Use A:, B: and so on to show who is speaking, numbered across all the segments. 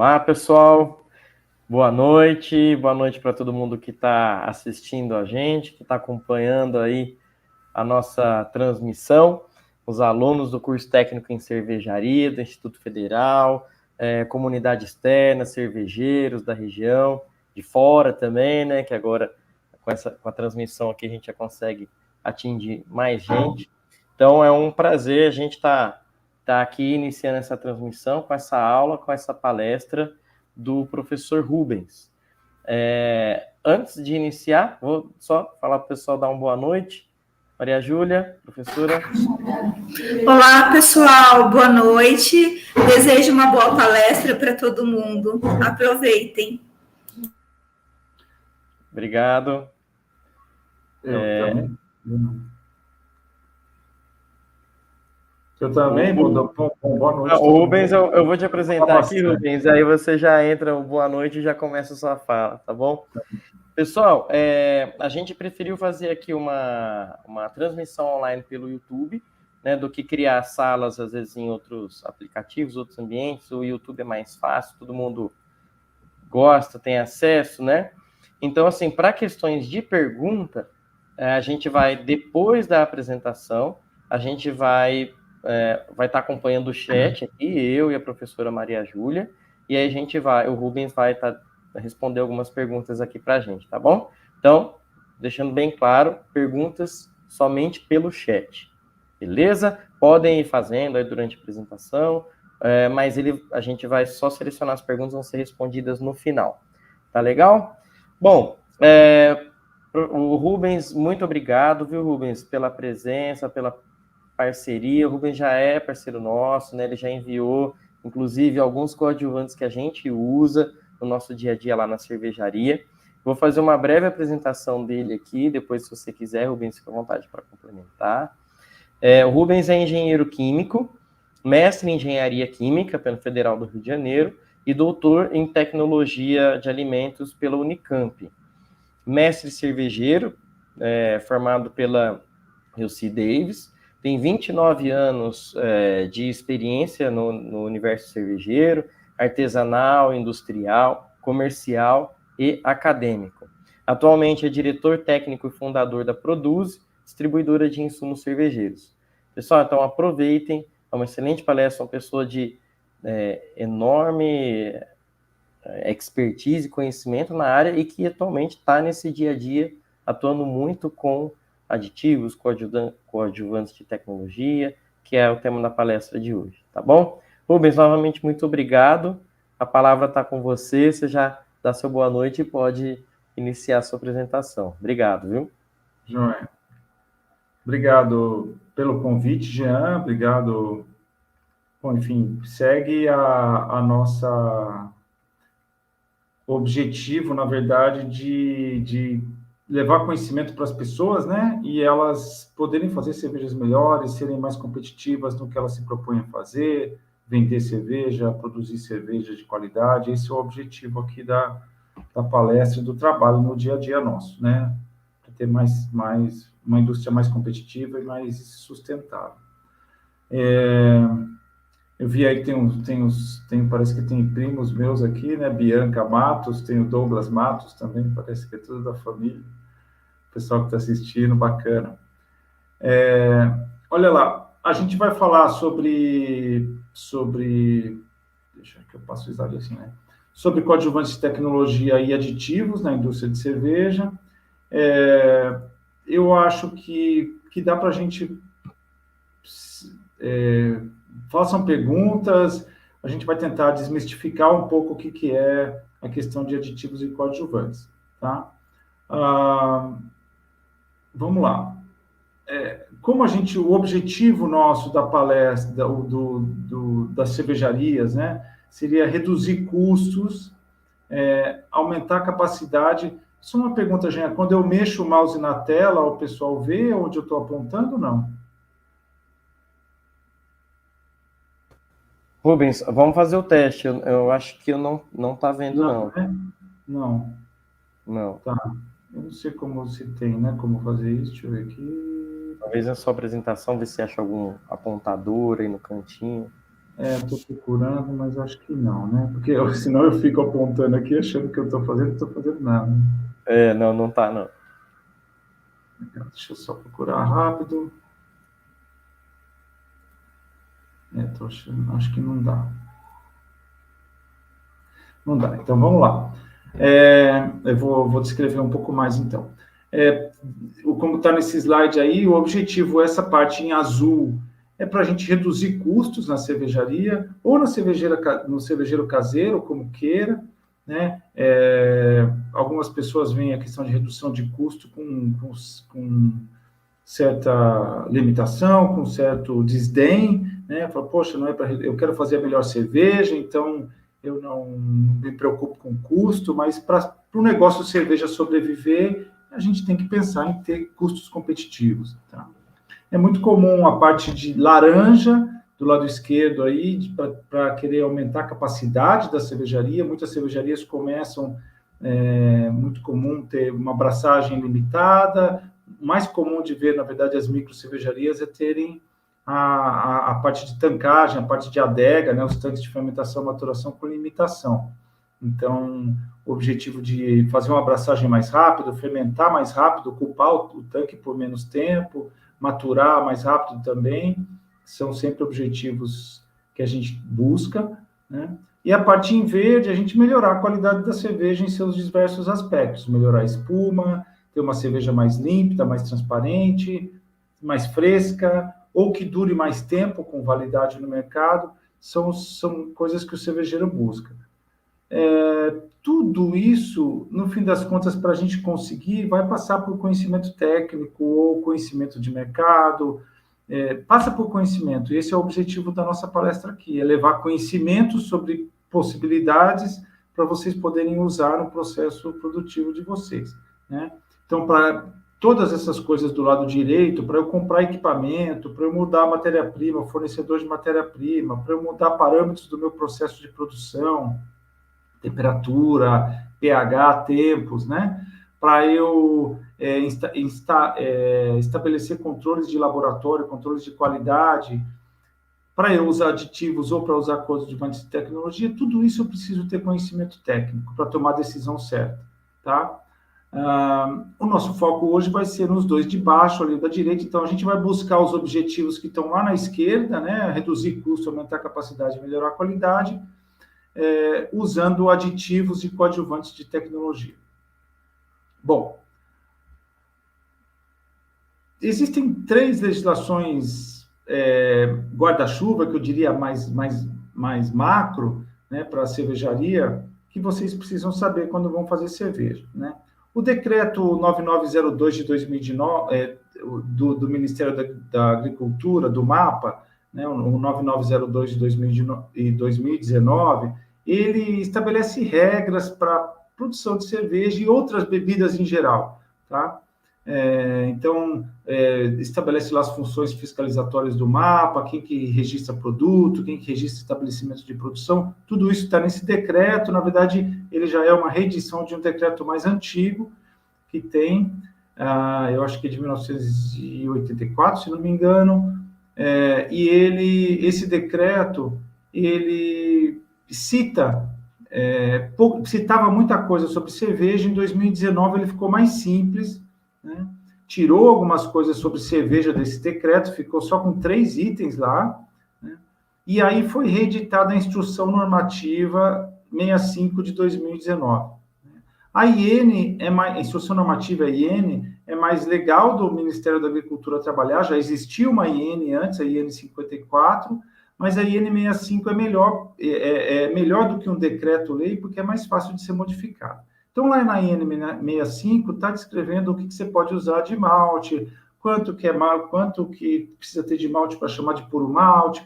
A: Olá, pessoal. Boa noite para todo mundo que está assistindo a gente, que está acompanhando aí a nossa transmissão, os alunos do curso técnico em cervejaria do Instituto Federal, comunidade externa, cervejeiros da região, de fora também, né? Que agora com a transmissão aqui a gente já consegue atingir mais gente. Então é um prazer a gente tá aqui iniciando essa transmissão com essa aula, com essa palestra do professor Rubens. Antes de iniciar, vou só falar para o pessoal dar uma boa noite. Maria Júlia, professora.
B: Olá, pessoal, boa noite. Desejo uma boa palestra para todo mundo. Aproveitem.
A: Obrigado.
C: Eu também, boa noite.
A: O Rubens, eu vou te apresentar aqui, Rubens, aí você já entra, boa noite, e já começa a sua fala, tá bom? Pessoal, a gente preferiu fazer aqui uma transmissão online pelo YouTube, né, do que criar salas, às vezes, em outros aplicativos, outros ambientes. O YouTube é mais fácil, todo mundo gosta, tem acesso, né? Então, assim, para questões de pergunta, a gente vai, depois da apresentação, a gente vai estar acompanhando o chat aqui, eu e a professora Maria Júlia, e aí o Rubens vai responder algumas perguntas aqui para a gente, tá bom? Então, deixando bem claro, perguntas somente pelo chat, beleza? Podem ir fazendo aí durante a apresentação, mas a gente vai só selecionar as perguntas, vão ser respondidas no final, tá legal? Bom, o Rubens, muito obrigado, viu, Rubens, pela presença, pela parceria. O Rubens já é parceiro nosso, né? Ele já enviou, inclusive, alguns coadjuvantes que a gente usa no nosso dia a dia lá na cervejaria. Vou fazer uma breve apresentação dele aqui, depois, se você quiser, Rubens, fica à vontade para complementar. O Rubens é engenheiro químico, mestre em engenharia química pela Federal do Rio de Janeiro e doutor em tecnologia de alimentos pela Unicamp. Mestre cervejeiro, formado pela UC Davis, tem 29 anos de experiência no universo cervejeiro, artesanal, industrial, comercial e acadêmico. Atualmente é diretor técnico e fundador da Produze, distribuidora de insumos cervejeiros. Pessoal, então aproveitem, é uma excelente palestra, uma pessoa de enorme expertise e conhecimento na área e que atualmente está nesse dia a dia atuando muito com aditivos, coadjuvantes de tecnologia, que é o tema da palestra de hoje, tá bom? Rubens, novamente, muito obrigado. A palavra está com você, você já dá seu boa noite e pode iniciar a sua apresentação. Obrigado, viu?
C: Joia. Obrigado pelo convite, Jean, obrigado. Bom, enfim, segue a nossa objetivo, na verdade, de levar conhecimento para as pessoas, né? E elas poderem fazer cervejas melhores, serem mais competitivas no que elas se propõem a fazer, vender cerveja, produzir cerveja de qualidade. Esse é o objetivo aqui da palestra, do trabalho no dia a dia nosso, né? Para ter uma indústria mais competitiva e mais sustentável. Eu vi aí que parece que tem primos meus aqui, né? Bianca Matos, tem o Douglas Matos também, parece que é tudo da família. O pessoal que está assistindo, bacana. Olha lá, a gente vai falar sobre deixa que eu passo o slide assim, né? Sobre coadjuvantes de tecnologia e aditivos na indústria de cerveja. Eu acho que dá para a gente... façam perguntas, a gente vai tentar desmistificar um pouco o que é a questão de aditivos e coadjuvantes, tá? Vamos lá. O objetivo nosso da palestra, das cervejarias, né, seria reduzir custos, aumentar a capacidade. Só uma pergunta, Jean, quando eu mexo o mouse na tela, o pessoal vê onde eu estou apontando ou não?
A: Rubens, vamos fazer o teste. Eu acho que eu não tá vendo, não.
C: Não.
A: Não.
C: Tá. Eu não sei como se tem, né? Como fazer isso. Deixa eu ver aqui.
A: Talvez na sua apresentação, ver se acha algum apontador aí no cantinho.
C: Estou procurando, mas acho que não, né? Porque senão eu fico apontando aqui, achando que eu estou fazendo nada.
A: Não tá, não.
C: Deixa eu só procurar rápido. Acho que não dá. Não dá. Então, vamos lá. Eu vou descrever um pouco mais, então. Como está nesse slide aí, o objetivo, essa parte em azul, é para a gente reduzir custos na cervejaria, ou no cervejeiro caseiro, como queira, né? Algumas pessoas veem a questão de redução de custo com certa limitação, com certo desdém, né? Fala, poxa, não é para eu quero fazer a melhor cerveja, então eu não me preocupo com custo, mas para o negócio de cerveja sobreviver, a gente tem que pensar em ter custos competitivos. Tá? É muito comum a parte de laranja, do lado esquerdo aí, para querer aumentar a capacidade da cervejaria. Muitas cervejarias começam, muito comum ter uma abraçagem limitada. O mais comum de ver, na verdade, as micro cervejarias é terem a parte de tancagem, a parte de adega, né, os tanques de fermentação e maturação com limitação. Então, o objetivo de fazer uma abraçagem mais rápida, fermentar mais rápido, ocupar o tanque por menos tempo, maturar mais rápido também, são sempre objetivos que a gente busca, né? E a parte em verde, a gente melhorar a qualidade da cerveja em seus diversos aspectos, melhorar a espuma, ter uma cerveja mais límpida, mais transparente, mais fresca, ou que dure mais tempo com validade no mercado, são coisas que o cervejeiro busca. Tudo isso, no fim das contas, para a gente conseguir, vai passar por conhecimento técnico ou conhecimento de mercado, passa por conhecimento. E esse é o objetivo da nossa palestra aqui, é levar conhecimento sobre possibilidades para vocês poderem usar no processo produtivo de vocês, né? Então, para todas essas coisas do lado direito, para eu comprar equipamento, para eu mudar a matéria-prima, fornecedor de matéria-prima, para eu mudar parâmetros do meu processo de produção, temperatura, pH, tempos, né? Para eu estabelecer controles de laboratório, controles de qualidade, para eu usar aditivos ou para usar coadjuvantes de tecnologia, tudo isso eu preciso ter conhecimento técnico para tomar a decisão certa, tá? O nosso foco hoje vai ser nos dois de baixo, ali da direita, então a gente vai buscar os objetivos que estão lá na esquerda, né? Reduzir custo, aumentar a capacidade, melhorar a qualidade, usando aditivos e coadjuvantes de tecnologia. Bom, existem 3 legislações guarda-chuva, que eu diria mais macro, né, para a cervejaria, que vocês precisam saber quando vão fazer cerveja, né? O decreto 9902 de 2019, do Ministério da Agricultura, do MAPA, né, o 9902 de 2019, ele estabelece regras para produção de cerveja e outras bebidas em geral, tá? Então, estabelece lá as funções fiscalizatórias do MAPA, quem que registra produto, quem que registra estabelecimento de produção, tudo isso está nesse decreto. Na verdade, ele já é uma reedição de um decreto mais antigo, que tem, eu acho que é de 1984, se não me engano, e esse decreto, ele citava muita coisa sobre cerveja. Em 2019 ele ficou mais simples, né? Tirou algumas coisas sobre cerveja desse decreto, ficou só com 3 itens lá, né? E aí foi reeditada a Instrução Normativa 65 de 2019. A IN a Instrução Normativa IN é mais legal do Ministério da Agricultura trabalhar, já existia uma IN antes, a IN 54, mas a IN 65 é melhor do que um decreto-lei, porque é mais fácil de ser modificado. Então, lá na IN 65, está descrevendo o que você pode usar de malte, quanto que precisa ter de malte para chamar de puro malte,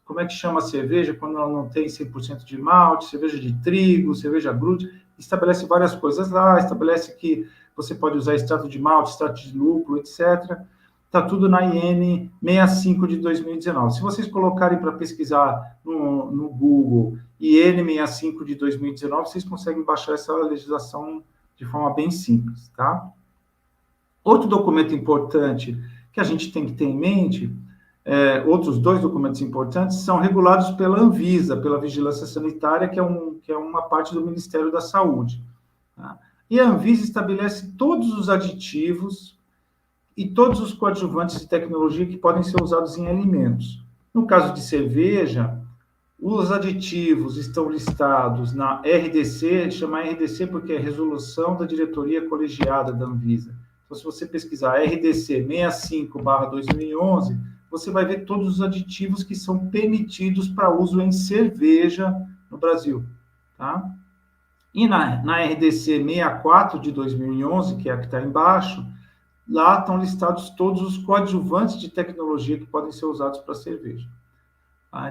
C: como é que chama a cerveja quando ela não tem 100% de malte, cerveja de trigo, cerveja grude, estabelece várias coisas lá, estabelece que você pode usar extrato de malte, extrato de lúpulo, etc. Está tudo na IN 65 de 2019. Se vocês colocarem para pesquisar no Google IN 65 de 2019, vocês conseguem baixar essa legislação de forma bem simples, tá? Outro documento importante que a gente tem que ter em mente outros 2 documentos importantes são regulados pela Anvisa, pela Vigilância Sanitária, que é uma parte do Ministério da Saúde. Tá? E a Anvisa estabelece todos os aditivos e todos os coadjuvantes de tecnologia que podem ser usados em alimentos. No caso de cerveja, os aditivos estão listados na RDC, chama RDC porque é Resolução da Diretoria Colegiada da Anvisa. Então, se você pesquisar RDC 65/2011, você vai ver todos os aditivos que são permitidos para uso em cerveja no Brasil. Tá? E na RDC 64 de 2011, que é a que está embaixo, lá estão listados todos os coadjuvantes de tecnologia que podem ser usados para cerveja.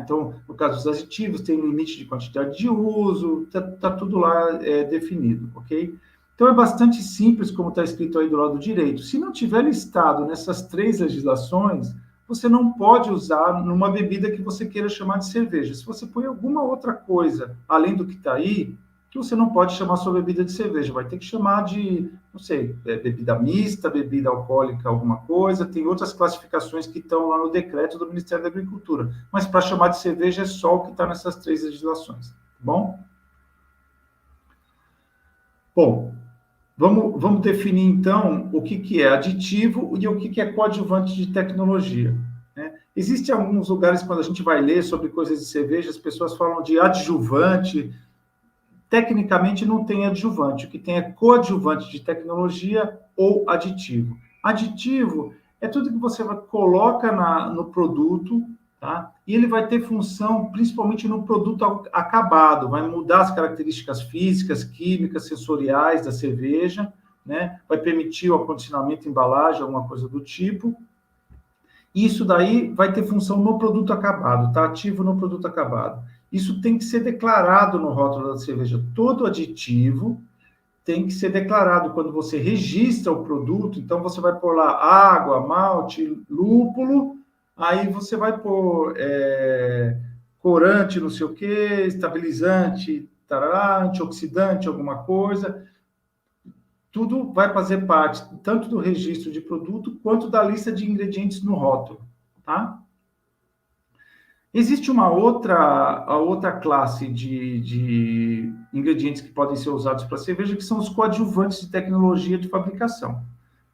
C: Então, no caso dos aditivos, tem limite de quantidade de uso, está tudo lá definido, ok? Então, é bastante simples, como está escrito aí do lado direito. Se não tiver listado nessas 3 legislações, você não pode usar numa bebida que você queira chamar de cerveja. Se você põe alguma outra coisa, além do que está aí, que você não pode chamar sua bebida de cerveja, vai ter que chamar de, não sei, bebida mista, bebida alcoólica, alguma coisa, tem outras classificações que estão lá no decreto do Ministério da Agricultura, mas para chamar de cerveja é só o que está nessas 3 legislações, tá bom? Bom, vamos definir então o que é aditivo e o que é coadjuvante de tecnologia. Né? Existem alguns lugares, quando a gente vai ler sobre coisas de cerveja, as pessoas falam de adjuvante. Tecnicamente não tem adjuvante, o que tem é coadjuvante de tecnologia ou aditivo. Aditivo é tudo que você coloca no produto, tá? E ele vai ter função principalmente no produto acabado, vai mudar as características físicas, químicas, sensoriais da cerveja, né? Vai permitir o acondicionamento, embalagem, alguma coisa do tipo. Isso daí vai ter função no produto acabado, tá? Ativo no produto acabado. Isso tem que ser declarado no rótulo da cerveja. Todo aditivo tem que ser declarado quando você registra o produto. Então, você vai pôr lá água, malte, lúpulo, aí você vai pôr corante, não sei o quê, estabilizante, tarará, antioxidante, alguma coisa. Tudo vai fazer parte tanto do registro de produto quanto da lista de ingredientes no rótulo, tá? Existe a outra classe de ingredientes que podem ser usados para cerveja, que são os coadjuvantes de tecnologia de fabricação.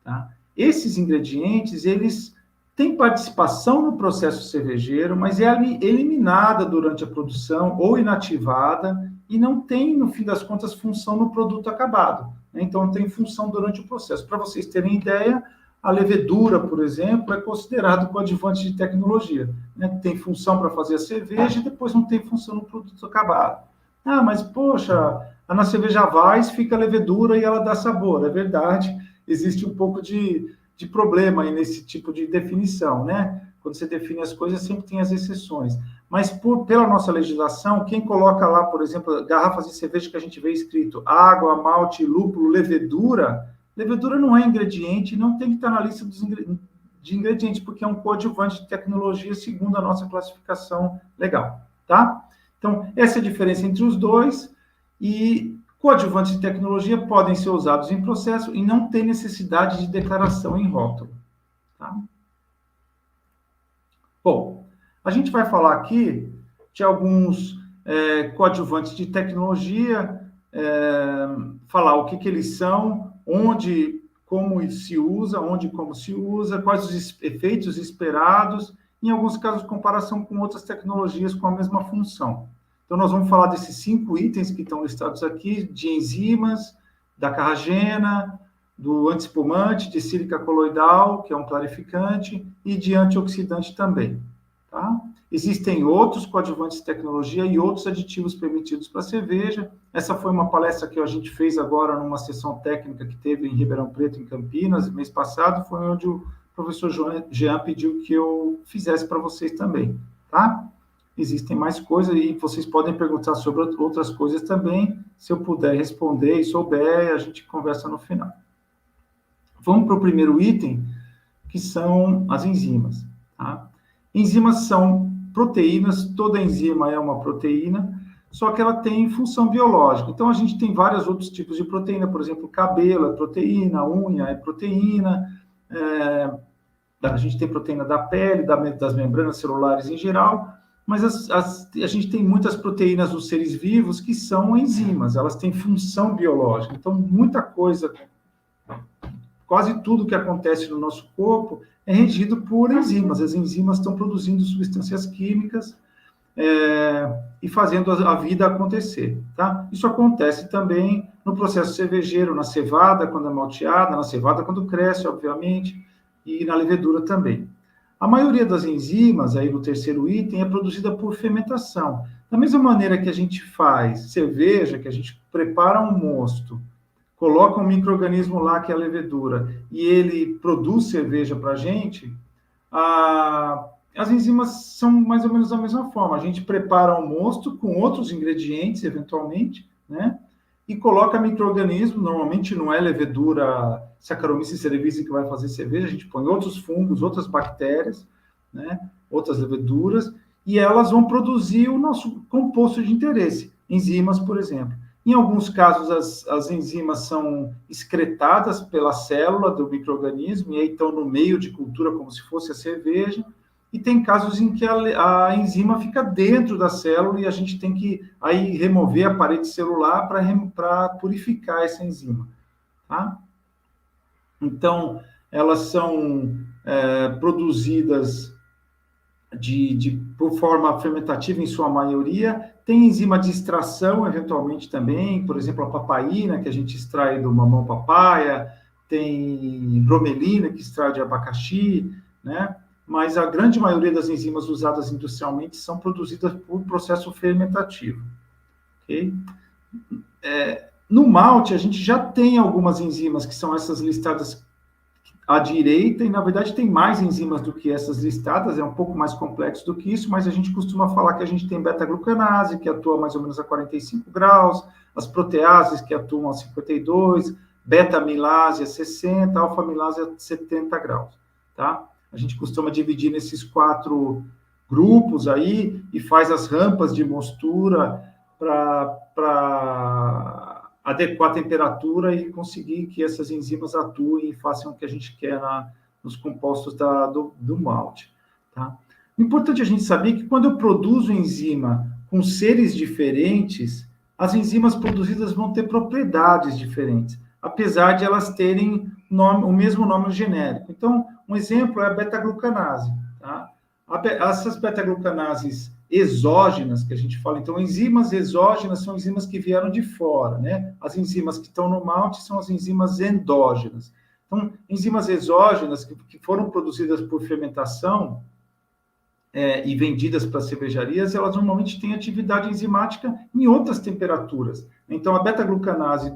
C: Tá? Esses ingredientes, eles têm participação no processo cervejeiro, mas é eliminada durante a produção ou inativada e não tem, no fim das contas, função no produto acabado. Né? Então, tem função durante o processo. Para vocês terem ideia, a levedura, por exemplo, é considerado coadjuvante de tecnologia. Né? Tem função para fazer a cerveja e depois não tem função no produto acabado. Mas, poxa, na cerveja Weiss fica a levedura e ela dá sabor. É verdade, existe um pouco de problema aí nesse tipo de definição, né? Quando você define as coisas, sempre tem as exceções. Mas, pela nossa legislação, quem coloca lá, por exemplo, garrafas de cerveja que a gente vê escrito água, malte, lúpulo, levedura não é ingrediente, não tem que estar na lista de ingredientes, porque é um coadjuvante de tecnologia segundo a nossa classificação legal, tá? Então, essa é a diferença entre os dois, e coadjuvantes de tecnologia podem ser usados em processo e não tem necessidade de declaração em rótulo, tá? Bom, a gente vai falar aqui de alguns coadjuvantes de tecnologia, falar o que eles são, onde, como se usa, quais os efeitos esperados, em alguns casos, comparação com outras tecnologias com a mesma função. Então, nós vamos falar desses 5 itens que estão listados aqui, de enzimas, da carragena, do antiespumante, de sílica coloidal, que é um clarificante, e de antioxidante também, tá? Existem outros coadjuvantes de tecnologia e outros aditivos permitidos para cerveja. Essa foi uma palestra que a gente fez agora numa sessão técnica que teve em Ribeirão Preto, em Campinas, mês passado, foi onde o professor Jean pediu que eu fizesse para vocês também, tá? Existem mais coisas e vocês podem perguntar sobre outras coisas também. Se eu puder responder e souber, a gente conversa no final. Vamos para o primeiro item, que são as enzimas, tá? Enzimas são proteínas, toda enzima é uma proteína, só que ela tem função biológica. Então, a gente tem vários outros tipos de proteína, por exemplo, cabelo é proteína, unha é proteína, a gente tem proteína da pele, das membranas celulares em geral, mas a gente tem muitas proteínas dos seres vivos que são enzimas, elas têm função biológica. Então, muita coisa, quase tudo que acontece no nosso corpo é regido por enzimas. As enzimas estão produzindo substâncias químicas e fazendo a vida acontecer, tá? Isso acontece também no processo cervejeiro, na cevada, quando é malteada, na cevada, quando cresce, obviamente, e na levedura também. A maioria das enzimas, aí no terceiro item, é produzida por fermentação. Da mesma maneira que a gente faz cerveja, que a gente prepara um mosto, coloca um micro-organismo lá, que é a levedura, e ele produz cerveja para a gente, as enzimas são mais ou menos da mesma forma. A gente prepara um mosto com outros ingredientes, eventualmente, né? E coloca micro-organismo, normalmente não é levedura Saccharomyces cerevisiae que vai fazer cerveja, a gente põe outros fungos, outras bactérias, né? Outras leveduras, e elas vão produzir o nosso composto de interesse, enzimas, por exemplo. Em alguns casos, as enzimas são excretadas pela célula do micro-organismo, e aí estão no meio de cultura como se fosse a cerveja, e tem casos em que a enzima fica dentro da célula e a gente tem que aí remover a parede celular para purificar essa enzima, tá? Então, elas são produzidas por forma fermentativa em sua maioria. Tem enzima de extração, eventualmente, também, por exemplo, a papaína, que a gente extrai do mamão papaya, tem bromelina, que extrai de abacaxi, né? Mas a grande maioria das enzimas usadas industrialmente são produzidas por processo fermentativo. Okay? No malte, a gente já tem algumas enzimas, que são essas listadas à direita, e na verdade tem mais enzimas do que essas listadas, é um pouco mais complexo do que isso, mas a gente costuma falar que a gente tem beta-glucanase, que atua mais ou menos a 45 graus, as proteases, que atuam a 52, beta-amilase a 60, alfa-amilase a 70 graus, tá? A gente costuma dividir nesses 4 grupos aí e faz as rampas de mostura para adequar a temperatura e conseguir que essas enzimas atuem e façam o que a gente quer nos compostos do malte. Tá? O importante é a gente saber que quando eu produzo enzima com seres diferentes, as enzimas produzidas vão ter propriedades diferentes, apesar de elas terem o mesmo nome genérico. Então, um exemplo é a beta-glucanase. Tá? Essas beta-glucanases exógenas, que a gente fala, então, enzimas exógenas são enzimas que vieram de fora, né? As enzimas que estão no malte são as enzimas endógenas. Então, enzimas exógenas que foram produzidas por fermentação e vendidas para cervejarias, elas normalmente têm atividade enzimática em outras temperaturas. Então, a beta-glucanase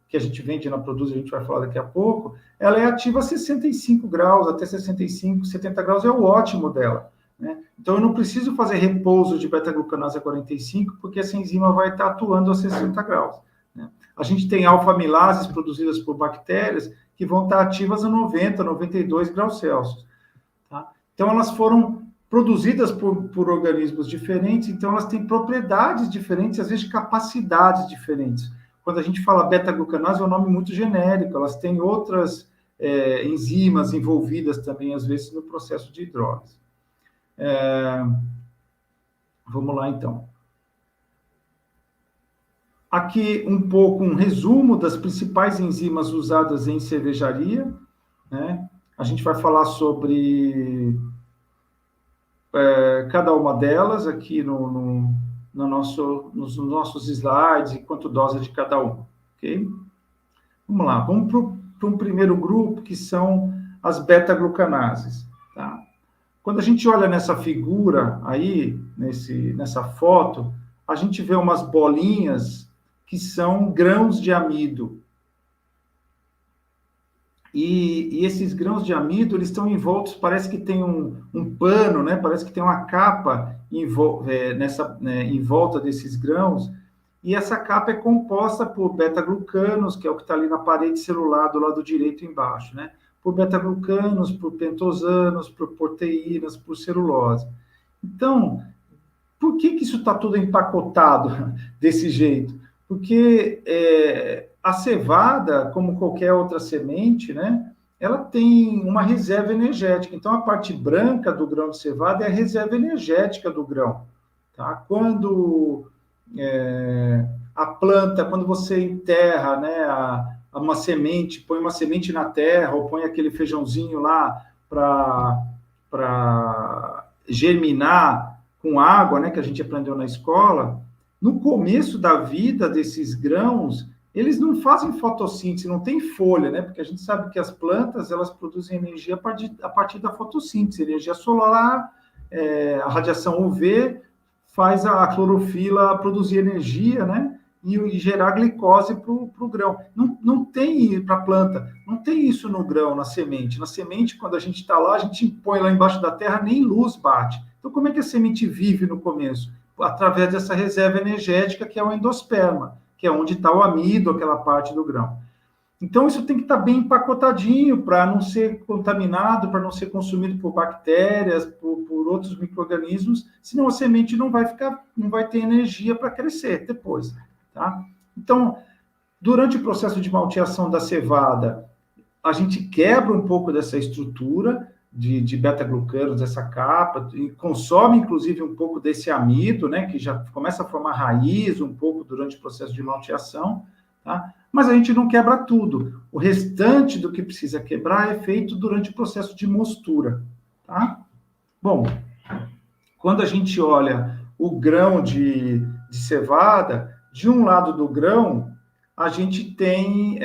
C: que a gente vende na Produz, a gente vai falar daqui a pouco, ela é ativa a 65 graus, até 65, 70 graus é o ótimo dela, né? Então, eu não preciso fazer repouso de beta-glucanase a 45, porque essa enzima vai estar atuando a 60 graus, né? A gente tem alfa-amilases produzidas por bactérias que vão estar ativas a 90, 92 graus Celsius, tá? Então, elas foram produzidas por organismos diferentes, então elas têm propriedades diferentes, às vezes capacidades diferentes. Quando a gente fala beta-glucanase, é um nome muito genérico, elas têm outras enzimas envolvidas também, às vezes, no processo de hidrólise. Vamos lá, então. Aqui, um pouco um resumo das principais enzimas usadas em cervejaria, né? A gente vai falar sobre cada uma delas aqui nos nossos slides e quanto dose de cada uma, ok? Vamos lá, vamos para um primeiro grupo, que são as beta-glucanases, tá? Quando a gente olha nessa figura aí, nessa foto, a gente vê umas bolinhas que são grãos de amido. E esses grãos de amido, eles estão envoltos, parece que tem um pano, né? Parece que tem uma capa em volta desses grãos, e essa capa é composta por beta-glucanos, que é o que está ali na parede celular do lado direito embaixo, né? Por beta-glucanos, por pentosanos, por proteínas, por celulose. Então, por que isso está tudo empacotado desse jeito? Porque a cevada, como qualquer outra semente, né, ela tem uma reserva energética. Então, a parte branca do grão de cevada é a reserva energética do grão. Tá? Quando a planta, quando você enterra, né, uma semente, põe uma semente na terra, ou põe aquele feijãozinho lá para germinar com água, né, que a gente aprendeu na escola, no começo da vida desses grãos, eles não fazem fotossíntese, não tem folha, né? Porque a gente sabe que as plantas, elas produzem energia a partir da fotossíntese, energia solar, a radiação UV faz a clorofila produzir energia, né? E gerar glicose para o grão. Não tem para a planta, não tem isso no grão, na semente. Na semente, quando a gente está lá, a gente põe lá embaixo da terra, nem luz bate. Então, como é que a semente vive no começo? Através dessa reserva energética, que é o endosperma, que é onde está o amido, aquela parte do grão. Então, isso tem que estar bem empacotadinho para não ser contaminado, para não ser consumido por bactérias, por outros micro-organismos, senão a semente não vai ter energia para crescer depois. Tá? Então, durante o processo de malteação da cevada, a gente quebra um pouco dessa estrutura de beta-glucanos, dessa capa, e consome, inclusive, um pouco desse amido, né, que já começa a formar raiz um pouco durante o processo de malteação, tá? Mas a gente não quebra tudo. O restante do que precisa quebrar é feito durante o processo de mostura. Tá? Bom, quando a gente olha o grão de cevada, de um lado do grão, a gente tem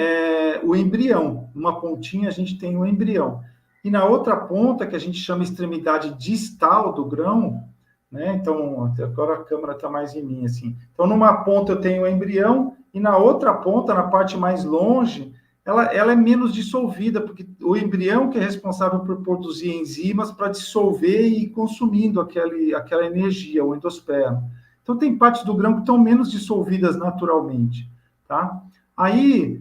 C: o embrião. Numa pontinha, a gente tem o embrião. E na outra ponta, que a gente chama extremidade distal do grão, né? Então, agora a câmera está mais em mim, assim. Então, numa ponta eu tenho o embrião, e na outra ponta, na parte mais longe, ela é menos dissolvida, porque o embrião que é responsável por produzir enzimas para dissolver e ir consumindo aquela energia, o endosperma. Então, tem partes do grão que estão menos dissolvidas naturalmente, tá? Aí,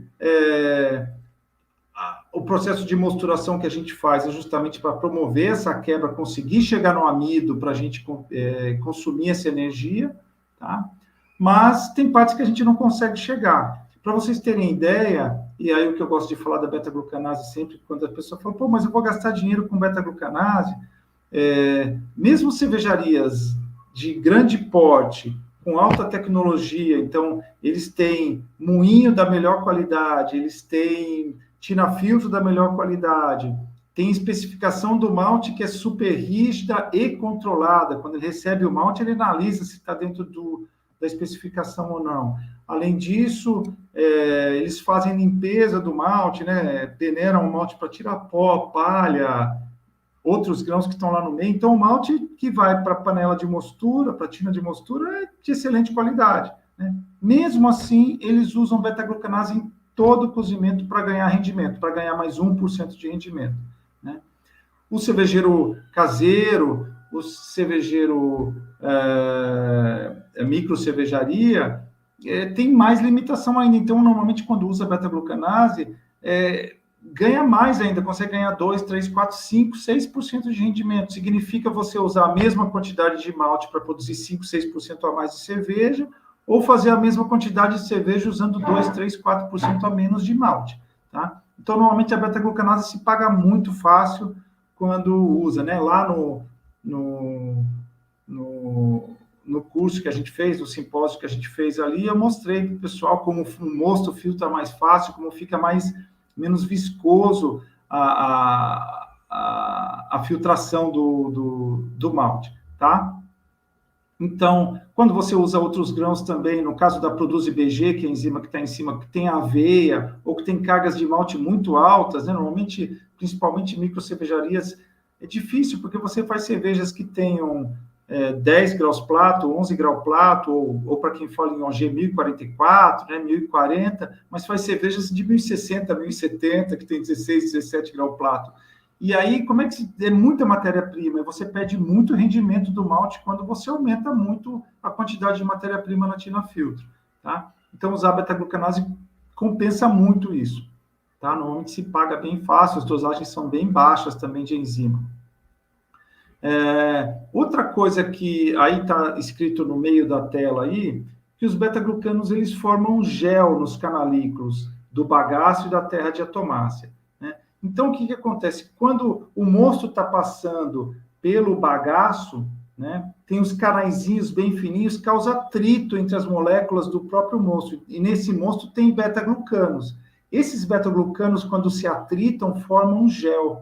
C: o processo de mosturação que a gente faz é justamente para promover essa quebra, conseguir chegar no amido para a gente consumir essa energia, tá? Mas tem partes que a gente não consegue chegar. Para vocês terem ideia, e aí o que eu gosto de falar da beta-glucanase sempre, quando a pessoa fala, pô, mas eu vou gastar dinheiro com beta-glucanase, mesmo cervejarias de grande porte, com alta tecnologia, então eles têm moinho da melhor qualidade, eles têm tira-filtro da melhor qualidade, tem especificação do malte que é super rígida e controlada. Quando ele recebe o malte, ele analisa se está dentro da especificação ou não. Além disso, eles fazem limpeza do malte, né? Peneiram o malte para tirar pó, palha, outros grãos que estão lá no meio. Então, o malte que vai para a panela de mostura, para a tina de mostura, é de excelente qualidade, né? Mesmo assim, eles usam beta-glucanase em todo o cozimento para ganhar rendimento, para ganhar mais 1% de rendimento, né? O cervejeiro caseiro, o cervejeiro micro-cervejaria, tem mais limitação ainda. Então, normalmente, quando usa beta-glucanase, ganha mais ainda, consegue ganhar 2, 3, 4, 5, 6% de rendimento. Significa você usar a mesma quantidade de malte para produzir 5, 6% a mais de cerveja, ou fazer a mesma quantidade de cerveja usando 2, 3, 4% a menos de malte, tá? Então, normalmente, a beta-glucanase se paga muito fácil quando usa, né? Lá no curso que a gente fez, no simpósio que a gente fez ali, eu mostrei para o pessoal como o mosto filtra mais fácil, como fica menos viscoso a filtração do malte, tá? Então, quando você usa outros grãos também, no caso da Produz IBG, que é a enzima que está em cima, que tem aveia, ou que tem cargas de malte muito altas, né? Normalmente, principalmente micro-cervejarias, é difícil, porque você faz cervejas que tenham 10 graus plato, 11 graus plato, ou para quem fala em OG, 1044, né, 1040, mas faz cervejas de 1060, 1070, que tem 16, 17 graus plato. E aí, como é que é muita matéria-prima? Você perde muito rendimento do malte quando você aumenta muito a quantidade de matéria-prima na tina filtro, tá? Então, usar beta-glucanase compensa muito isso, tá? Normalmente se paga bem fácil, as dosagens são bem baixas também de enzima. Outra coisa que aí está escrito no meio da tela aí, que os beta-glucanos eles formam gel nos canalículos do bagaço e da terra diatomácea, né? Então, o que acontece? Quando o mosto está passando pelo bagaço, né, tem os canaizinhos bem fininhos, causa atrito entre as moléculas do próprio mosto. E nesse mosto tem beta-glucanos. Esses beta-glucanos, quando se atritam, formam um gel.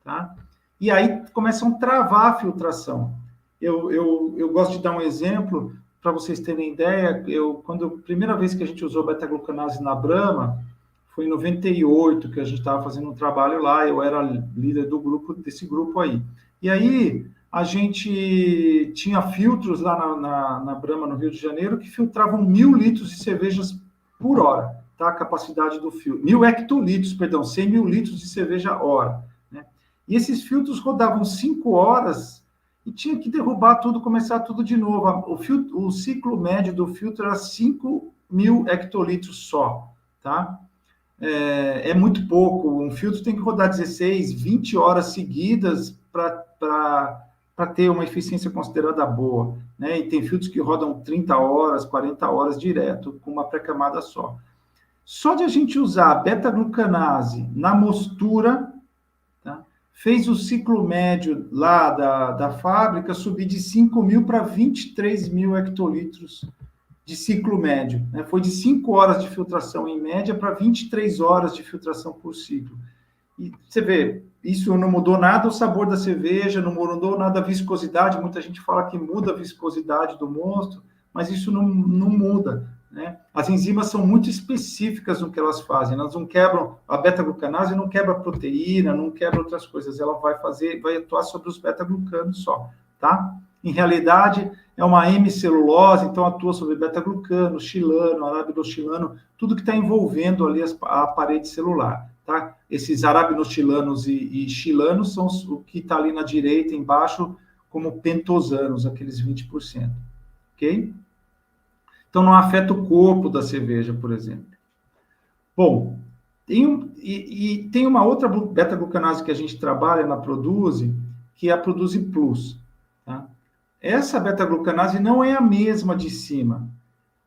C: Tá? E aí começam a travar a filtração. Eu gosto de dar um exemplo, para vocês terem ideia. Quando a primeira vez que a gente usou beta-glucanase na Brahma, foi em 98, que a gente estava fazendo um trabalho lá, eu era líder desse grupo aí. E aí, a gente tinha filtros lá na Brahma, no Rio de Janeiro, que filtravam 1.000 litros de cervejas por hora, tá? A capacidade do filtro. 1.000 hectolitros, perdão, 100.000 litros de cerveja hora, né? E esses filtros rodavam 5 horas e tinha que derrubar tudo, começar tudo de novo. O ciclo médio do filtro era 5.000 hectolitros só, tá? É muito pouco. Um filtro tem que rodar 16, 20 horas seguidas para ter uma eficiência considerada boa, né? E tem filtros que rodam 30 horas, 40 horas direto, com uma pré-camada só. Só de a gente usar a beta-glucanase na mostura, tá? Fez o ciclo médio lá da fábrica subir de 5.000 para 23.000 hectolitros de ciclo médio, né? Foi de 5 horas de filtração em média para 23 horas de filtração por ciclo. E você vê, isso não mudou nada o sabor da cerveja, não mudou nada a viscosidade. Muita gente fala que muda a viscosidade do mosto, mas isso não muda, né? As enzimas são muito específicas no que elas fazem. Elas não quebram, a beta-glucanase não quebra proteína, não quebra outras coisas. Ela vai atuar sobre os beta-glucanos só, tá? Em realidade, é uma hemicelulose, então atua sobre beta-glucano, xilano, arabinoxilano, tudo que está envolvendo ali a parede celular, tá? Esses arabinoxilanos e xilanos são o que está ali na direita, embaixo, como pentosanos, aqueles 20%, ok? Então, não afeta o corpo da cerveja, por exemplo. Bom, tem uma outra beta-glucanase que a gente trabalha na Produce, que é a Produce Plus, tá? Essa beta-glucanase não é a mesma de cima.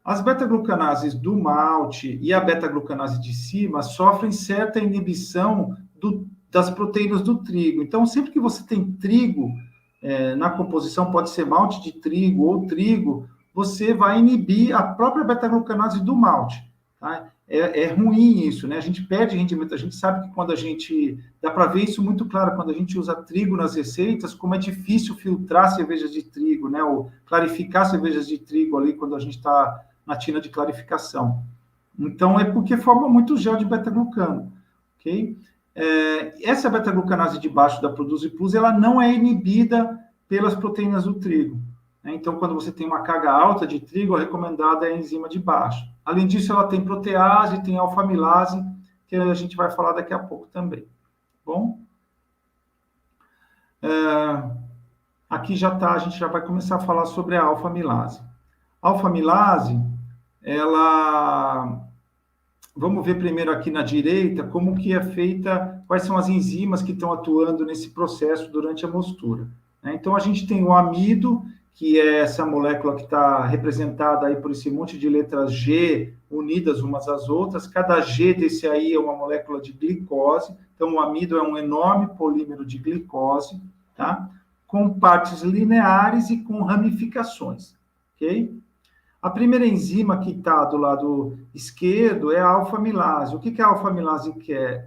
C: As beta-glucanases do malte e a beta-glucanase de cima sofrem certa inibição das proteínas do trigo. Então, sempre que você tem trigo na composição, pode ser malte de trigo ou trigo, você vai inibir a própria beta-glucanase do malte, tá? É ruim isso, né? A gente perde rendimento. A gente sabe que quando a gente... Dá para ver isso muito claro, quando a gente usa trigo nas receitas, como é difícil filtrar cervejas de trigo, né? Ou clarificar cervejas de trigo ali, quando a gente está na tina de clarificação. Então, é porque forma muito gel de beta-glucano, ok? Essa beta-glucanase de baixo da Produce Plus, ela não é inibida pelas proteínas do trigo, né? Então, quando você tem uma carga alta de trigo, a recomendada é a enzima de baixo. Além disso, ela tem protease, tem alfamilase, que a gente vai falar daqui a pouco também. Bom? Aqui já está, a gente já vai começar a falar sobre a alfamilase. A alfamilase, ela... Vamos ver primeiro aqui na direita como que é feita, quais são as enzimas que estão atuando nesse processo durante a mostura, né? Então, a gente tem o amido, que é essa molécula que está representada aí por esse monte de letras G unidas umas às outras. Cada G desse aí é uma molécula de glicose. Então, o amido é um enorme polímero de glicose, tá? Com partes lineares e com ramificações, ok? A primeira enzima que está do lado esquerdo é a alfamilase. O que a alfamilase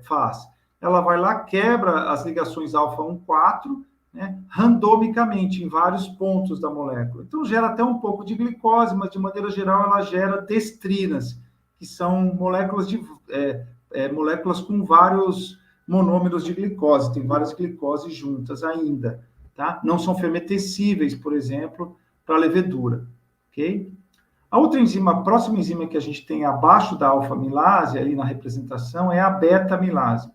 C: faz? Ela vai lá, quebra as ligações alfa-1,4, né, randomicamente, em vários pontos da molécula. Então, gera até um pouco de glicose, mas, de maneira geral, ela gera destrinas, que são moléculas, moléculas com vários monômeros de glicose, tem várias glicoses juntas ainda, tá? Não são fermentescíveis, por exemplo, para levedura, ok? A outra enzima, a próxima enzima que a gente tem abaixo da alfamilase, ali na representação, é a beta-amilase.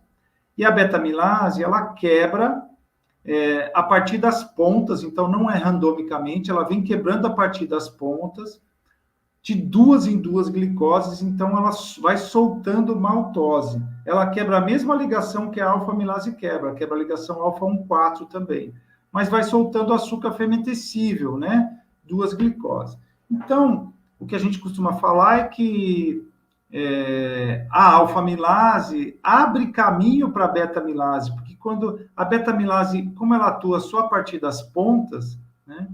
C: E a beta-amilase, ela quebra a partir das pontas, então não é randomicamente, ela vem quebrando a partir das pontas, de 2 em 2 glicoses, então ela vai soltando maltose. Ela quebra a mesma ligação que a alfamilase quebra a ligação alfa-1,4 também, mas vai soltando açúcar fermentescível, né? 2 glicoses. Então, o que a gente costuma falar é que a alfa-amilase abre caminho para a beta-amilase, porque quando a beta-amilase, como ela atua só a partir das pontas, né,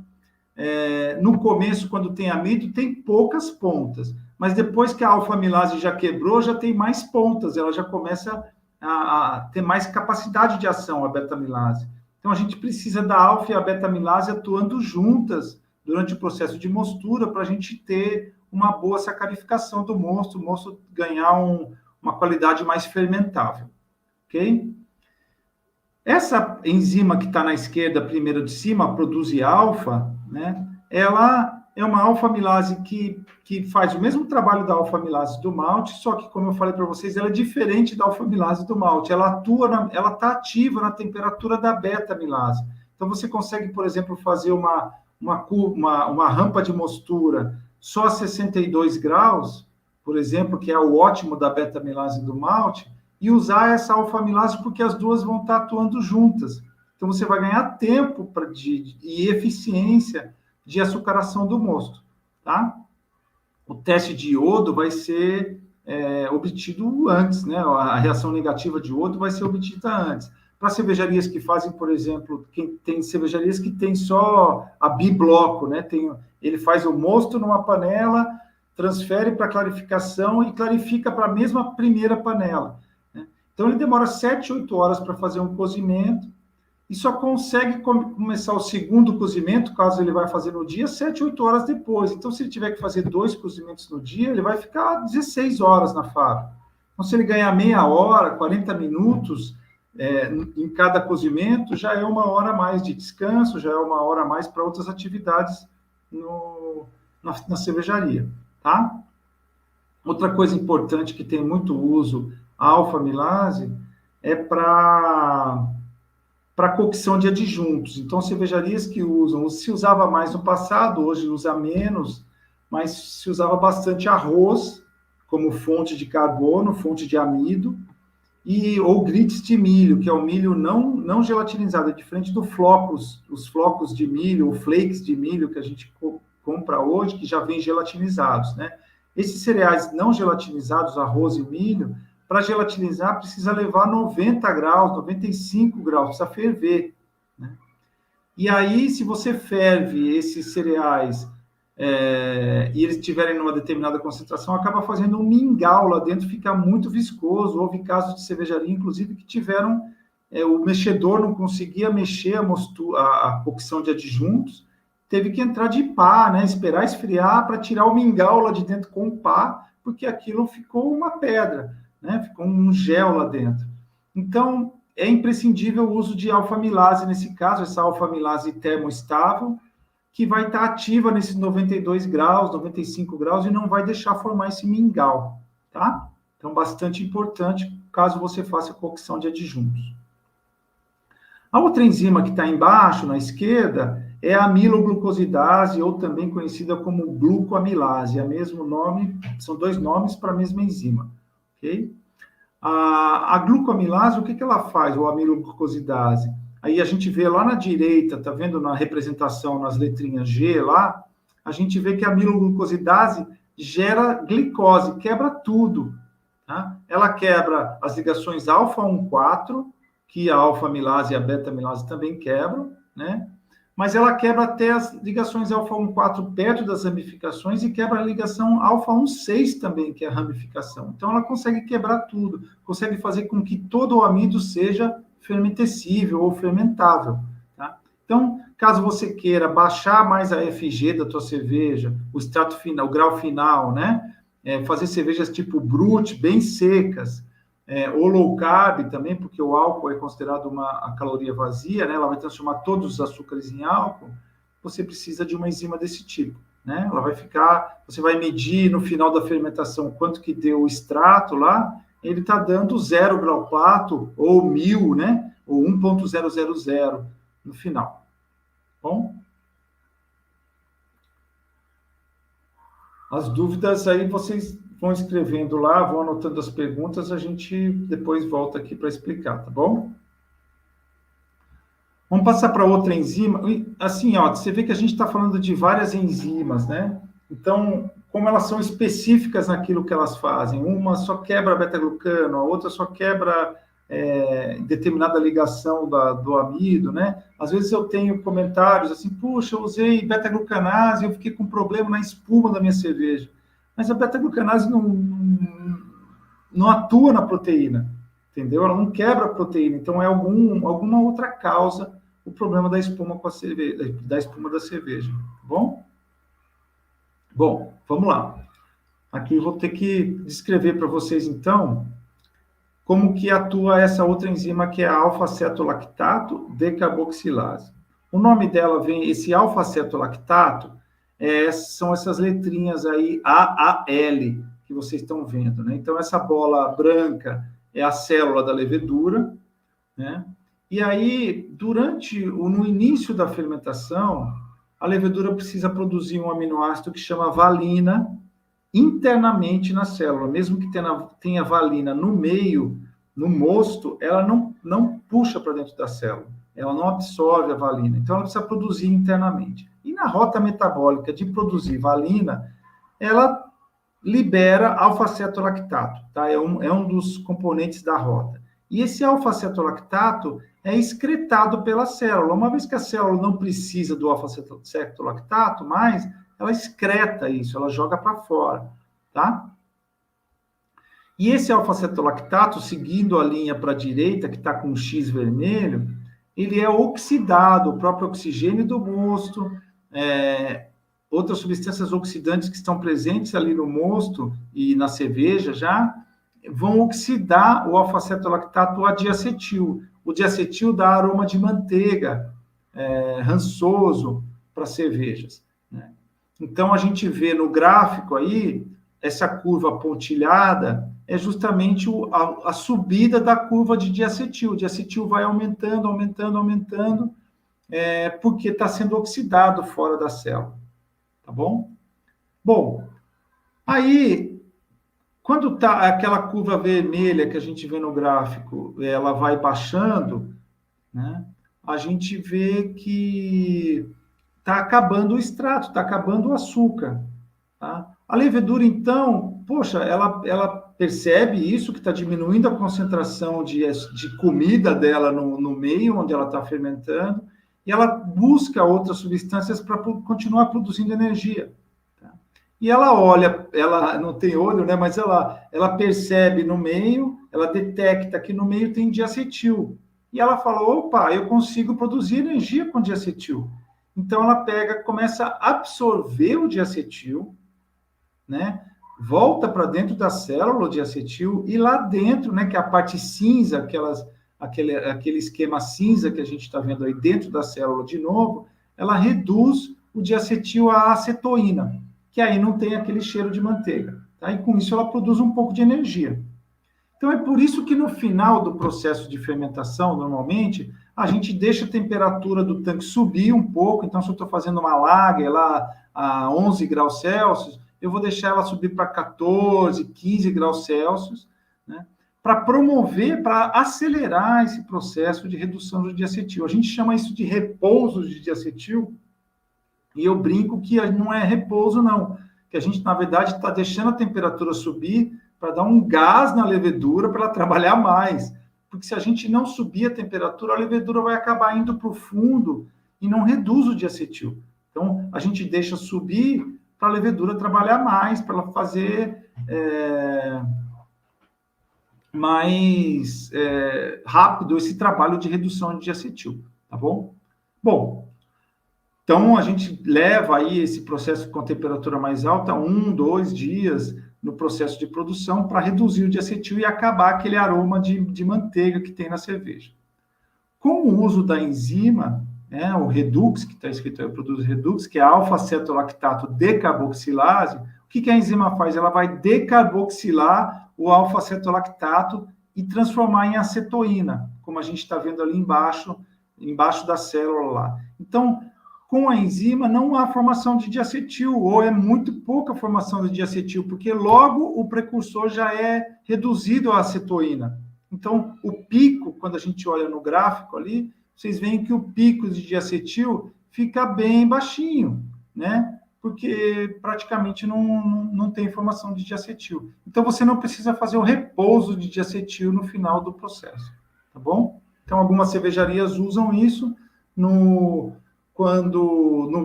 C: no começo, quando tem amido, tem poucas pontas, mas depois que a alfa-amilase já quebrou, já tem mais pontas, ela já começa a ter mais capacidade de ação, a beta-amilase. Então, a gente precisa da alfa e a beta-amilase atuando juntas durante o processo de mostura para a gente ter uma boa sacarificação do mosto, o mosto ganhar uma qualidade mais fermentável, ok? Essa enzima que está na esquerda, primeiro de cima, a produce alfa, né? Ela é uma alfa-amilase que faz o mesmo trabalho da alfa-amilase do malte, só que, como eu falei para vocês, ela é diferente da alfa-amilase do malte. Ela está ativa na temperatura da beta-amilase. Então, você consegue, por exemplo, fazer uma rampa de mostura só a 62 graus, por exemplo, que é o ótimo da beta-amilase do malte, e usar essa alfa-amilase porque as duas vão estar atuando juntas. Então, você vai ganhar tempo e eficiência de açucaração do mosto, tá? O teste de iodo vai ser obtido antes, né? A reação negativa de iodo vai ser obtida antes. Para cervejarias que fazem, por exemplo, tem cervejarias que tem só a bibloco, né? Ele faz o mosto numa panela, transfere para clarificação e clarifica para a mesma primeira panela. Então, ele demora 7, 8 horas para fazer um cozimento e só consegue começar o segundo cozimento, caso ele vai fazer no dia, 7, 8 horas depois. Então, se ele tiver que fazer 2 cozimentos no dia, ele vai ficar 16 horas na fábrica. Então, se ele ganhar meia hora, 40 minutos em cada cozimento, já é 1 hora a mais de descanso, já é 1 hora a mais para outras atividades na cervejaria, tá? Outra coisa importante que tem muito uso, a alfa-amilase, é para cocção de adjuntos. Então, cervejarias que se usava mais no passado, hoje usa menos, mas se usava bastante arroz como fonte de carbono, fonte de amido, ou grits de milho, que é o milho não gelatinizado, é diferente do os flocos de milho, ou flakes de milho que a gente compra hoje, que já vem gelatinizados, né? Esses cereais não gelatinizados, arroz e milho, para gelatinizar, precisa levar 90 graus, 95 graus, precisa ferver, né? E aí, se você ferve esses cereais e eles estiverem numa determinada concentração, acaba fazendo um mingau lá dentro, fica muito viscoso. Houve casos de cervejaria, inclusive, que tiveram... o mexedor não conseguia mexer a cocção de adjuntos, teve que entrar de pá, né? Esperar esfriar para tirar o mingau lá de dentro com pá, porque aquilo ficou uma pedra, né? Ficou um gel lá dentro. Então, é imprescindível o uso de alfa-amilase nesse caso, essa alfa-amilase termoestável, que vai estar ativa nesses 92 graus, 95 graus, e não vai deixar formar esse mingau, tá? Então, bastante importante, caso você faça cocção de adjuntos. A outra enzima que está embaixo, na esquerda, é a amiloglucosidase, ou também conhecida como glucoamilase. É o mesmo nome, são 2 nomes para a mesma enzima. Okay? A glucoamilase, o que ela faz, ou amiloglucosidase? Aí a gente vê lá na direita, tá vendo na representação, nas letrinhas G lá, a gente vê que a amiloglucosidase gera glicose, quebra tudo. Tá? Ela quebra as ligações alfa-1,4, que a alfa-amilase e a beta-amilase também quebram, né? Mas ela quebra até as ligações alfa-1,4 perto das ramificações e quebra a ligação alfa-1,6 também, que é a ramificação. Então, ela consegue quebrar tudo, consegue fazer com que todo o amido seja fermentecível ou fermentável. Tá? Então, caso você queira baixar mais a FG da tua cerveja, o extrato final, o grau final, né? Fazer cervejas tipo brut, bem secas, ou low carb também, porque o álcool é considerado a caloria vazia, né? Ela vai transformar todos os açúcares em álcool. Você precisa de uma enzima desse tipo, né? Ela vai você vai medir no final da fermentação quanto que deu o extrato lá, ele está dando 0 grau plato, ou 1000, né? Ou 1.000 no final. Bom? As dúvidas aí vocês vão escrevendo lá, vão anotando as perguntas, a gente depois volta aqui para explicar, tá bom? Vamos passar para outra enzima. Assim, ó, você vê que a gente está falando de várias enzimas, né? Então, como elas são específicas naquilo que elas fazem. Uma só quebra beta-glucano, a outra só quebra determinada ligação do amido, né? Às vezes eu tenho comentários assim, puxa, eu usei beta-glucanase e eu fiquei com problema na espuma da minha cerveja. Mas a beta-glucanase não atua na proteína, entendeu? Ela não quebra a proteína, então é alguma outra causa o problema da espuma com a cerveja, da espuma da cerveja, tá bom? Bom, vamos lá. Aqui eu vou ter que descrever para vocês, então, como que atua essa outra enzima, que é a alfa-cetolactato decarboxilase. O nome dela vem, esse alfa-cetolactato, são essas letrinhas aí, AAL, que vocês estão vendo, né? Então, essa bola branca é a célula da levedura, né? E aí, no início da fermentação, a levedura precisa produzir um aminoácido que chama valina internamente na célula. Mesmo que tenha valina no meio, no mosto, ela não puxa para dentro da célula. Ela não absorve a valina. Então, ela precisa produzir internamente. E na rota metabólica de produzir valina, ela libera alfa-cetolactato, tá? É um dos componentes da rota. E esse alfa-cetolactato é excretado pela célula. Uma vez que a célula não precisa do alfa-cetolactato mais, ela excreta isso, ela joga para fora, tá? E esse alfa-cetolactato, seguindo a linha para a direita, que está com um X vermelho, ele é oxidado, o próprio oxigênio do mosto, outras substâncias oxidantes que estão presentes ali no mosto e na cerveja já, vão oxidar o alfa-cetolactato a diacetil. O diacetil dá aroma de manteiga, rançoso para cervejas, né? Então, a gente vê no gráfico aí, essa curva pontilhada é justamente a subida da curva de diacetil. O diacetil vai aumentando, aumentando, aumentando, porque está sendo oxidado fora da célula, tá bom? Bom, aí, quando está aquela curva vermelha que a gente vê no gráfico, ela vai baixando, né? A gente vê que está acabando o extrato, está acabando o açúcar, tá? A levedura, então, poxa, ela percebe isso, que está diminuindo a concentração de comida dela no meio onde ela está fermentando, e ela busca outras substâncias para continuar produzindo energia. Tá? E ela olha, ela não tem olho, né? Mas ela percebe no meio, ela detecta que no meio tem diacetil. E ela fala, opa, eu consigo produzir energia com diacetil. Então, ela começa a absorver o diacetil, né? Volta para dentro da célula o diacetil, e lá dentro, né, que é a parte cinza, aquele esquema cinza que a gente está vendo aí dentro da célula de novo, ela reduz o diacetil à acetoína, que aí não tem aquele cheiro de manteiga. Tá? E com isso ela produz um pouco de energia. Então, é por isso que no final do processo de fermentação, normalmente, a gente deixa a temperatura do tanque subir um pouco. Então, se eu estou fazendo uma lager lá a 11 graus Celsius, eu vou deixar ela subir para 14, 15 graus Celsius, né? Para promover, para acelerar esse processo de redução do diacetil. A gente chama isso de repouso de diacetil, e eu brinco que não é repouso, não. Que a gente, na verdade, está deixando a temperatura subir para dar um gás na levedura para ela trabalhar mais. Porque se a gente não subir a temperatura, a levedura vai acabar indo para o fundo e não reduz o diacetil. Então, a gente deixa subir para a levedura trabalhar mais, para ela fazer mais rápido esse trabalho de redução de diacetil, tá bom? Bom, então a gente leva aí esse processo com temperatura mais alta 1, 2 dias no processo de produção para reduzir o diacetil e acabar aquele aroma de manteiga que tem na cerveja. Com o uso da enzima, o Redux, que está escrito aí, produz Redux, que é alfa-cetolactato decarboxilase, o que a enzima faz? Ela vai decarboxilar o alfa-cetolactato e transformar em acetoína, como a gente está vendo ali embaixo da célula lá. Então, com a enzima não há formação de diacetil, ou é muito pouca formação de diacetil, porque logo o precursor já é reduzido à acetoína. Então, o pico, quando a gente olha no gráfico ali, vocês veem que o pico de diacetil fica bem baixinho, né? porque praticamente não tem formação de diacetil. Então, você não precisa fazer o repouso de diacetil no final do processo, tá bom? Então, algumas cervejarias usam isso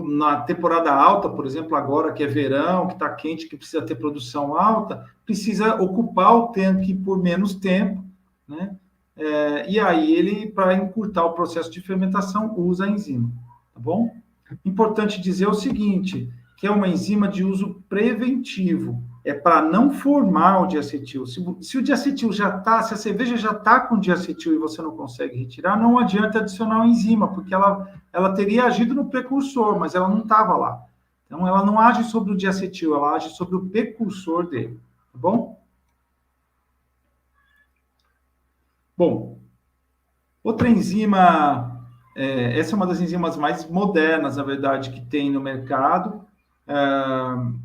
C: na temporada alta, por exemplo, agora que é verão, que está quente, que precisa ter produção alta, precisa ocupar o tanque por menos tempo, né? E aí ele, para encurtar o processo de fermentação, usa a enzima, tá bom? Importante dizer o seguinte, que é uma enzima de uso preventivo, é para não formar o diacetil. Se o diacetil se a cerveja já está com diacetil e você não consegue retirar, não adianta adicionar a enzima, porque ela teria agido no precursor, mas ela não estava lá. Então, ela não age sobre o diacetil, ela age sobre o precursor dele, tá bom? Bom, outra enzima, essa é uma das enzimas mais modernas, na verdade, que tem no mercado,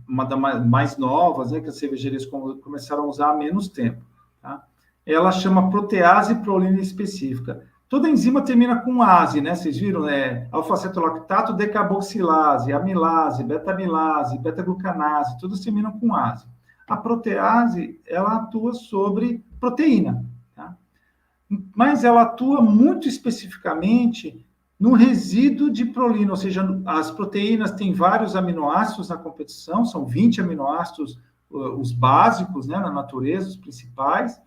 C: uma das mais novas, né, que as cervejarias começaram a usar há menos tempo. Tá? Ela chama protease prolina específica. Toda enzima termina com ase, né? Vocês viram? Alfa-cetolactato, decarboxilase, amilase, beta-amilase, beta-glucanase, todas terminam com ase. A protease, ela atua sobre proteína, tá? Mas ela atua muito especificamente no resíduo de prolina, ou seja, as proteínas têm vários aminoácidos na competição, são 20 aminoácidos, os básicos, né, na natureza, os principais,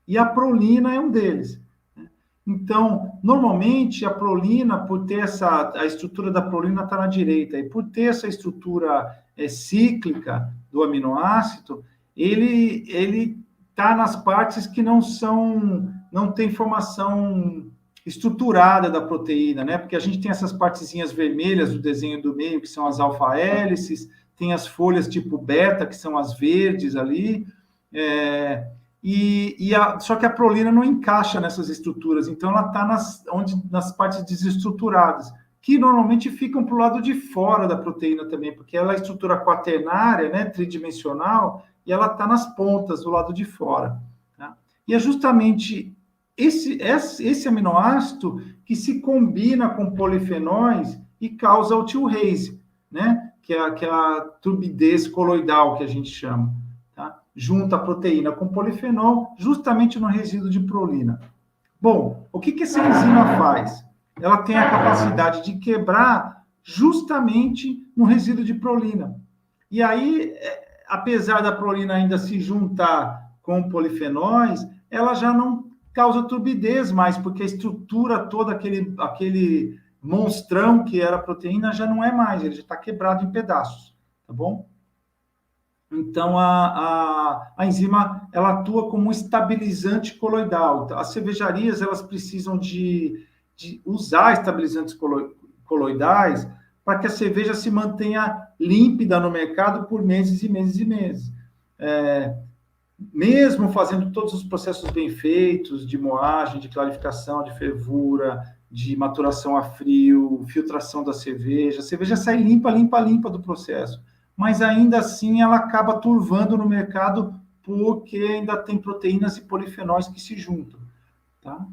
C: e a prolina é um deles. Né? Então, normalmente, a prolina, por ter a estrutura da prolina está na direita, e por ter essa estrutura cíclica do aminoácido, ele está nas partes que não tem formação estruturada da proteína, né? Porque a gente tem essas partezinhas vermelhas do desenho do meio, que são as alfa-hélices, tem as folhas tipo beta, que são as verdes ali, só que a prolina não encaixa nessas estruturas, então ela está nas partes desestruturadas, que normalmente ficam para o lado de fora da proteína também, porque ela é estrutura quaternária, né, tridimensional, e ela está nas pontas, do lado de fora. Tá? E é justamente esse aminoácido que se combina com polifenóis e causa o T-Rase, né? Que é a turbidez coloidal que a gente chama. Tá? Junta a proteína com polifenol justamente no resíduo de prolina. Bom, o que essa enzima faz? Ela tem a capacidade de quebrar justamente no resíduo de prolina. E aí, apesar da prolina ainda se juntar com polifenóis, ela já não causa turbidez mais, porque a estrutura toda, aquele monstrão que era a proteína, já não é mais, ele já está quebrado em pedaços, tá bom? Então, a enzima, ela atua como um estabilizante coloidal. As cervejarias, elas precisam de usar estabilizantes coloidais para que a cerveja se mantenha límpida no mercado por meses e meses e meses. Mesmo fazendo todos os processos bem feitos, de moagem, de clarificação, de fervura, de maturação a frio, filtração da cerveja, a cerveja sai limpa do processo, mas ainda assim ela acaba turvando no mercado porque ainda tem proteínas e polifenóis que se juntam, tá?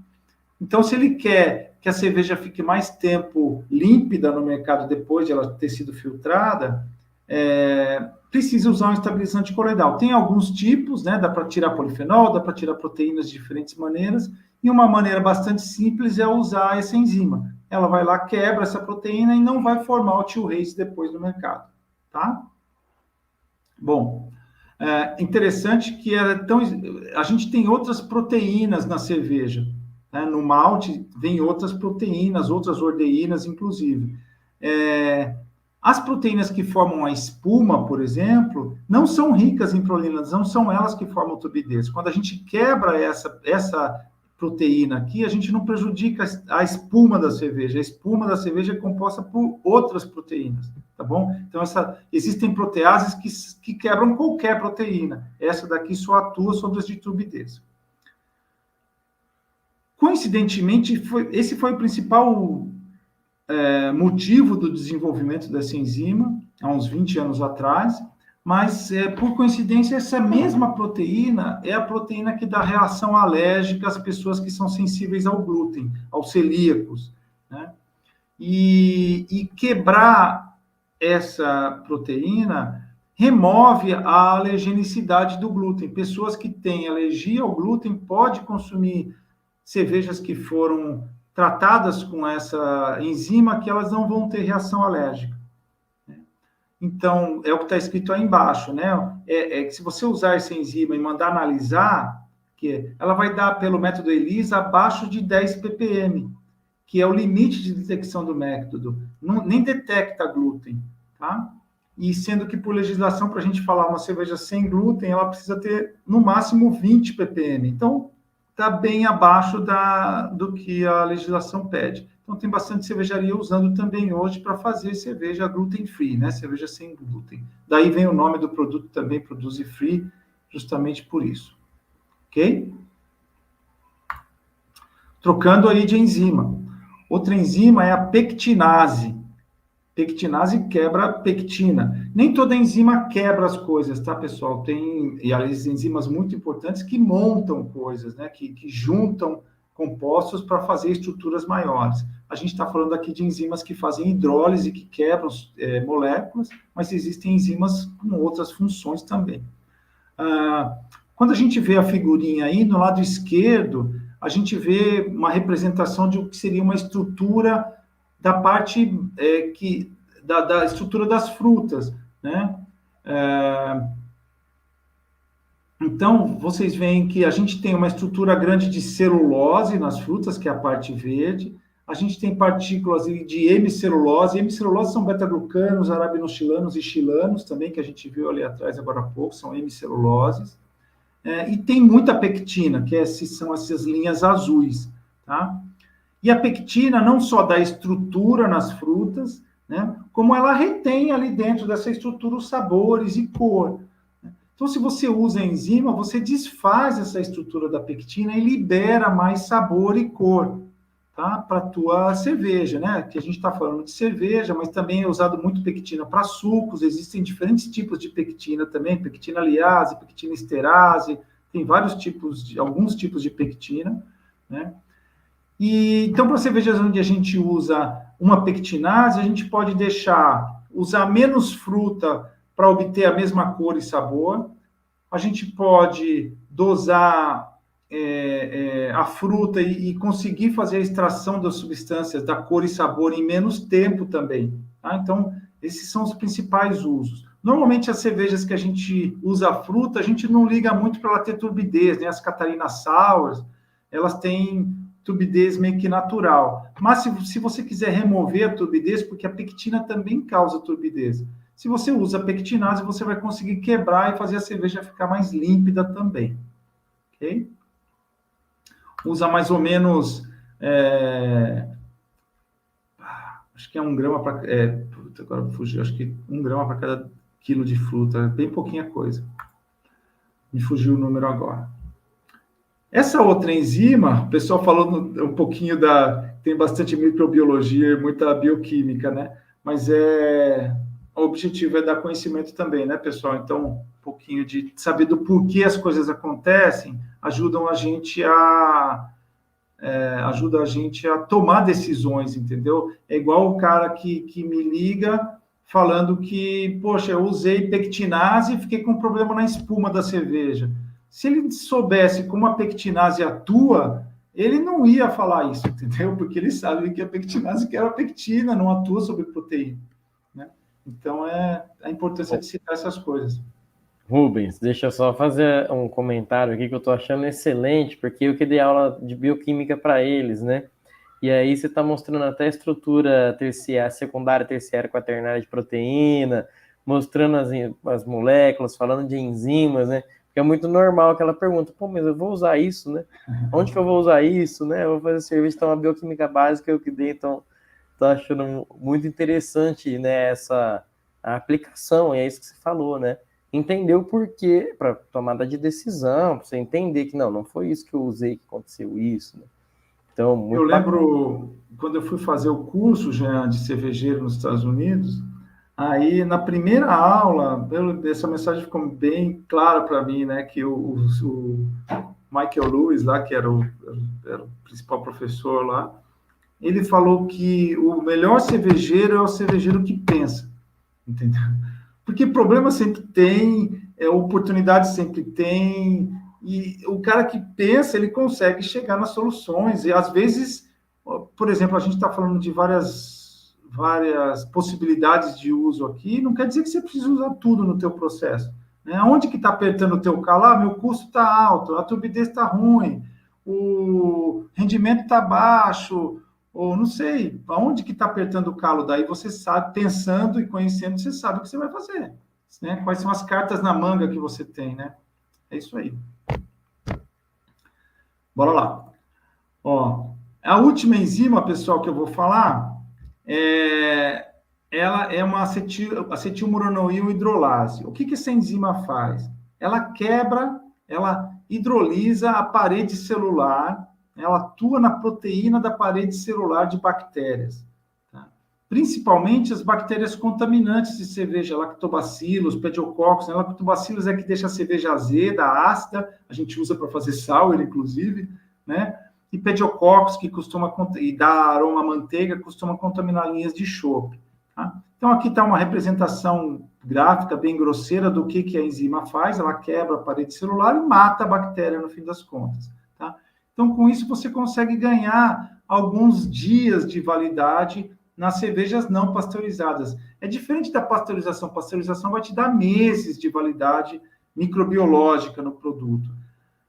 C: Então, se ele quer que a cerveja fique mais tempo límpida no mercado depois de ela ter sido filtrada, precisa usar um estabilizante coloidal. Tem alguns tipos, né? Dá para tirar polifenol, dá para tirar proteínas de diferentes maneiras, e uma maneira bastante simples é usar essa enzima. Ela vai lá, quebra essa proteína e não vai formar o T-Rase depois no mercado, tá? Bom, interessante que a gente tem outras proteínas na cerveja, né? No malte vem outras proteínas, outras ordeínas, inclusive. As proteínas que formam a espuma, por exemplo, não são ricas em prolinas, não são elas que formam turbidez. Quando a gente quebra essa proteína aqui, a gente não prejudica a espuma da cerveja. A espuma da cerveja é composta por outras proteínas, tá bom? Então, existem proteases que quebram qualquer proteína. Essa daqui só atua sobre as de turbidez. Coincidentemente, esse foi o principal motivo do desenvolvimento dessa enzima, há uns 20 anos atrás, mas, por coincidência, essa mesma proteína é a proteína que dá reação alérgica às pessoas que são sensíveis ao glúten, aos celíacos, né? E quebrar essa proteína remove a alergenicidade do glúten. Pessoas que têm alergia ao glúten podem consumir cervejas que foram tratadas com essa enzima, que elas não vão ter reação alérgica. Então, é o que está escrito aí embaixo, né? Que se você usar essa enzima e mandar analisar, que ela vai dar, pelo método ELISA, abaixo de 10 ppm, que é o limite de detecção do método. Nem detecta glúten, tá? E sendo que, por legislação, para a gente falar uma cerveja sem glúten, ela precisa ter, no máximo, 20 ppm. Então, está bem abaixo do que a legislação pede. Então, tem bastante cervejaria usando também hoje para fazer cerveja gluten-free, né? Cerveja sem glúten. Daí vem o nome do produto também, Produce Free, justamente por isso. Ok? Trocando aí de enzima. Outra enzima é a pectinase. Pectinase quebra pectina. Nem toda enzima quebra as coisas, tá, pessoal? Tem as enzimas muito importantes que montam coisas, né? Que juntam compostos para fazer estruturas maiores. A gente está falando aqui de enzimas que fazem hidrólise, que quebram moléculas, mas existem enzimas com outras funções também. Quando a gente vê a figurinha aí, no lado esquerdo, a gente vê uma representação de o que seria uma estrutura da parte da estrutura das frutas, né? Então, vocês veem que a gente tem uma estrutura grande de celulose nas frutas, que é a parte verde. A gente tem partículas de hemicelulose. Hemicelulose são beta-glucanos, arabinoxilanos e xilanos também, que a gente viu ali atrás agora há pouco, são hemiceluloses. E tem muita pectina, que são essas linhas azuis, tá? E a pectina não só dá estrutura nas frutas, né, como ela retém ali dentro dessa estrutura os sabores e cor. Então, se você usa a enzima, você desfaz essa estrutura da pectina e libera mais sabor e cor, tá? Para a tua cerveja, né? Que a gente está falando de cerveja, mas também é usado muito pectina para sucos. Existem diferentes tipos de pectina também, pectina liase, pectina esterase, tem alguns tipos de pectina, né? E então, para cervejas onde a gente usa uma pectinase, a gente pode usar menos fruta para obter a mesma cor e sabor. A gente pode dosar a fruta e conseguir fazer a extração das substâncias da cor e sabor em menos tempo também, tá? Então, esses são os principais usos. Normalmente, as cervejas que a gente usa a fruta, a gente não liga muito para ela ter turbidez, né? As Catarina Sours, elas têm turbidez meio que natural. Mas se você quiser remover a turbidez, porque a pectina também causa turbidez, se você usa a pectinase, você vai conseguir quebrar e fazer a cerveja ficar mais límpida também. Ok? Usa mais ou menos... acho que é 1 grama para... agora fugiu. Acho que 1 grama para cada quilo de fruta. Bem pouquinha coisa. Me fugiu o número agora. Essa outra enzima, o pessoal falou um pouquinho tem bastante microbiologia e muita bioquímica, né? Mas o objetivo é dar conhecimento também, né, pessoal? Então, um pouquinho de saber do porquê as coisas acontecem ajuda a gente a tomar decisões, entendeu? É igual o cara que me liga falando que, poxa, eu usei pectinase e fiquei com problema na espuma da cerveja. Se ele soubesse como a pectinase atua, ele não ia falar isso, entendeu? Porque ele sabe que a pectinase quer a pectina, não atua sobre proteína, né? Então, a importância de citar essas coisas.
A: Rubens, deixa eu só fazer um comentário aqui que eu estou achando excelente, porque eu que dei aula de bioquímica para eles, né? E aí você está mostrando até a estrutura terciária, secundária, terciária, quaternária de proteína, mostrando as moléculas, falando de enzimas, né? Porque é muito normal aquela pergunta, pô, mas eu vou usar isso, né? Onde que eu vou usar isso, né? Eu vou fazer serviço, então a bioquímica básica eu que dei, então tô achando muito interessante, né, a aplicação, e é isso que você falou, né? Entender o porquê, para tomada de decisão, para você entender que não foi isso que eu usei, que aconteceu isso, né? Então, muito
C: eu lembro, quando eu fui fazer o curso já de cervejeiro nos Estados Unidos, aí, na primeira aula, essa mensagem ficou bem clara para mim, né? Que o Michael Lewis, lá, que era o principal professor lá, ele falou que o melhor cervejeiro é o cervejeiro que pensa. entendeu? Porque problema sempre tem, oportunidade sempre tem, e o cara que pensa, ele consegue chegar nas soluções, e às vezes, por exemplo, a gente está falando de várias possibilidades de uso aqui, não quer dizer que você precisa usar tudo no teu processo. Né? Onde que está apertando o teu calo? Meu custo está alto, a turbidez está ruim, o rendimento está baixo, ou não sei, aonde que está apertando o calo? Daí você sabe, pensando e conhecendo, você sabe o que você vai fazer. Né? Quais são as cartas na manga que você tem, né? É isso aí. Bora lá. Ó, a última enzima, pessoal, que eu vou falar, ela é uma acetilmoronoil hidrolase. O que essa enzima faz? Ela quebra, ela hidrolisa a parede celular, ela atua na proteína da parede celular de bactérias. Tá? Principalmente as bactérias contaminantes de cerveja, lactobacillus, pediococcus. Né? Lactobacillus é que deixa a cerveja azeda, ácida, a gente usa para fazer sour, inclusive, né? E pediococcus, que costuma, e dá aroma à manteiga, costuma contaminar linhas de chope. Tá? Então, aqui está uma representação gráfica bem grosseira do que a enzima faz. Ela quebra a parede celular e mata a bactéria, no fim das contas. Tá? Então, com isso, você consegue ganhar alguns dias de validade nas cervejas não pasteurizadas. É diferente da pasteurização. A pasteurização vai te dar meses de validade microbiológica no produto.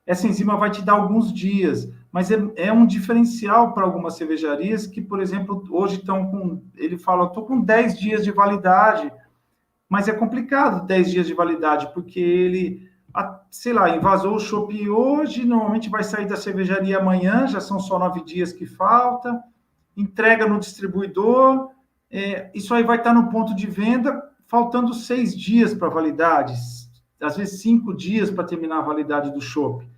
C: Essa enzima vai te dar alguns dias, mas é um diferencial para algumas cervejarias que, por exemplo, hoje estão com... Ele fala, estou com 10 dias de validade, mas é complicado 10 dias de validade, porque ele, sei lá, invasou o chopp hoje, normalmente vai sair da cervejaria amanhã, já são só 9 dias que falta, entrega no distribuidor, isso aí vai estar no ponto de venda, faltando 6 dias para validade, às vezes 5 dias para terminar a validade do chopp.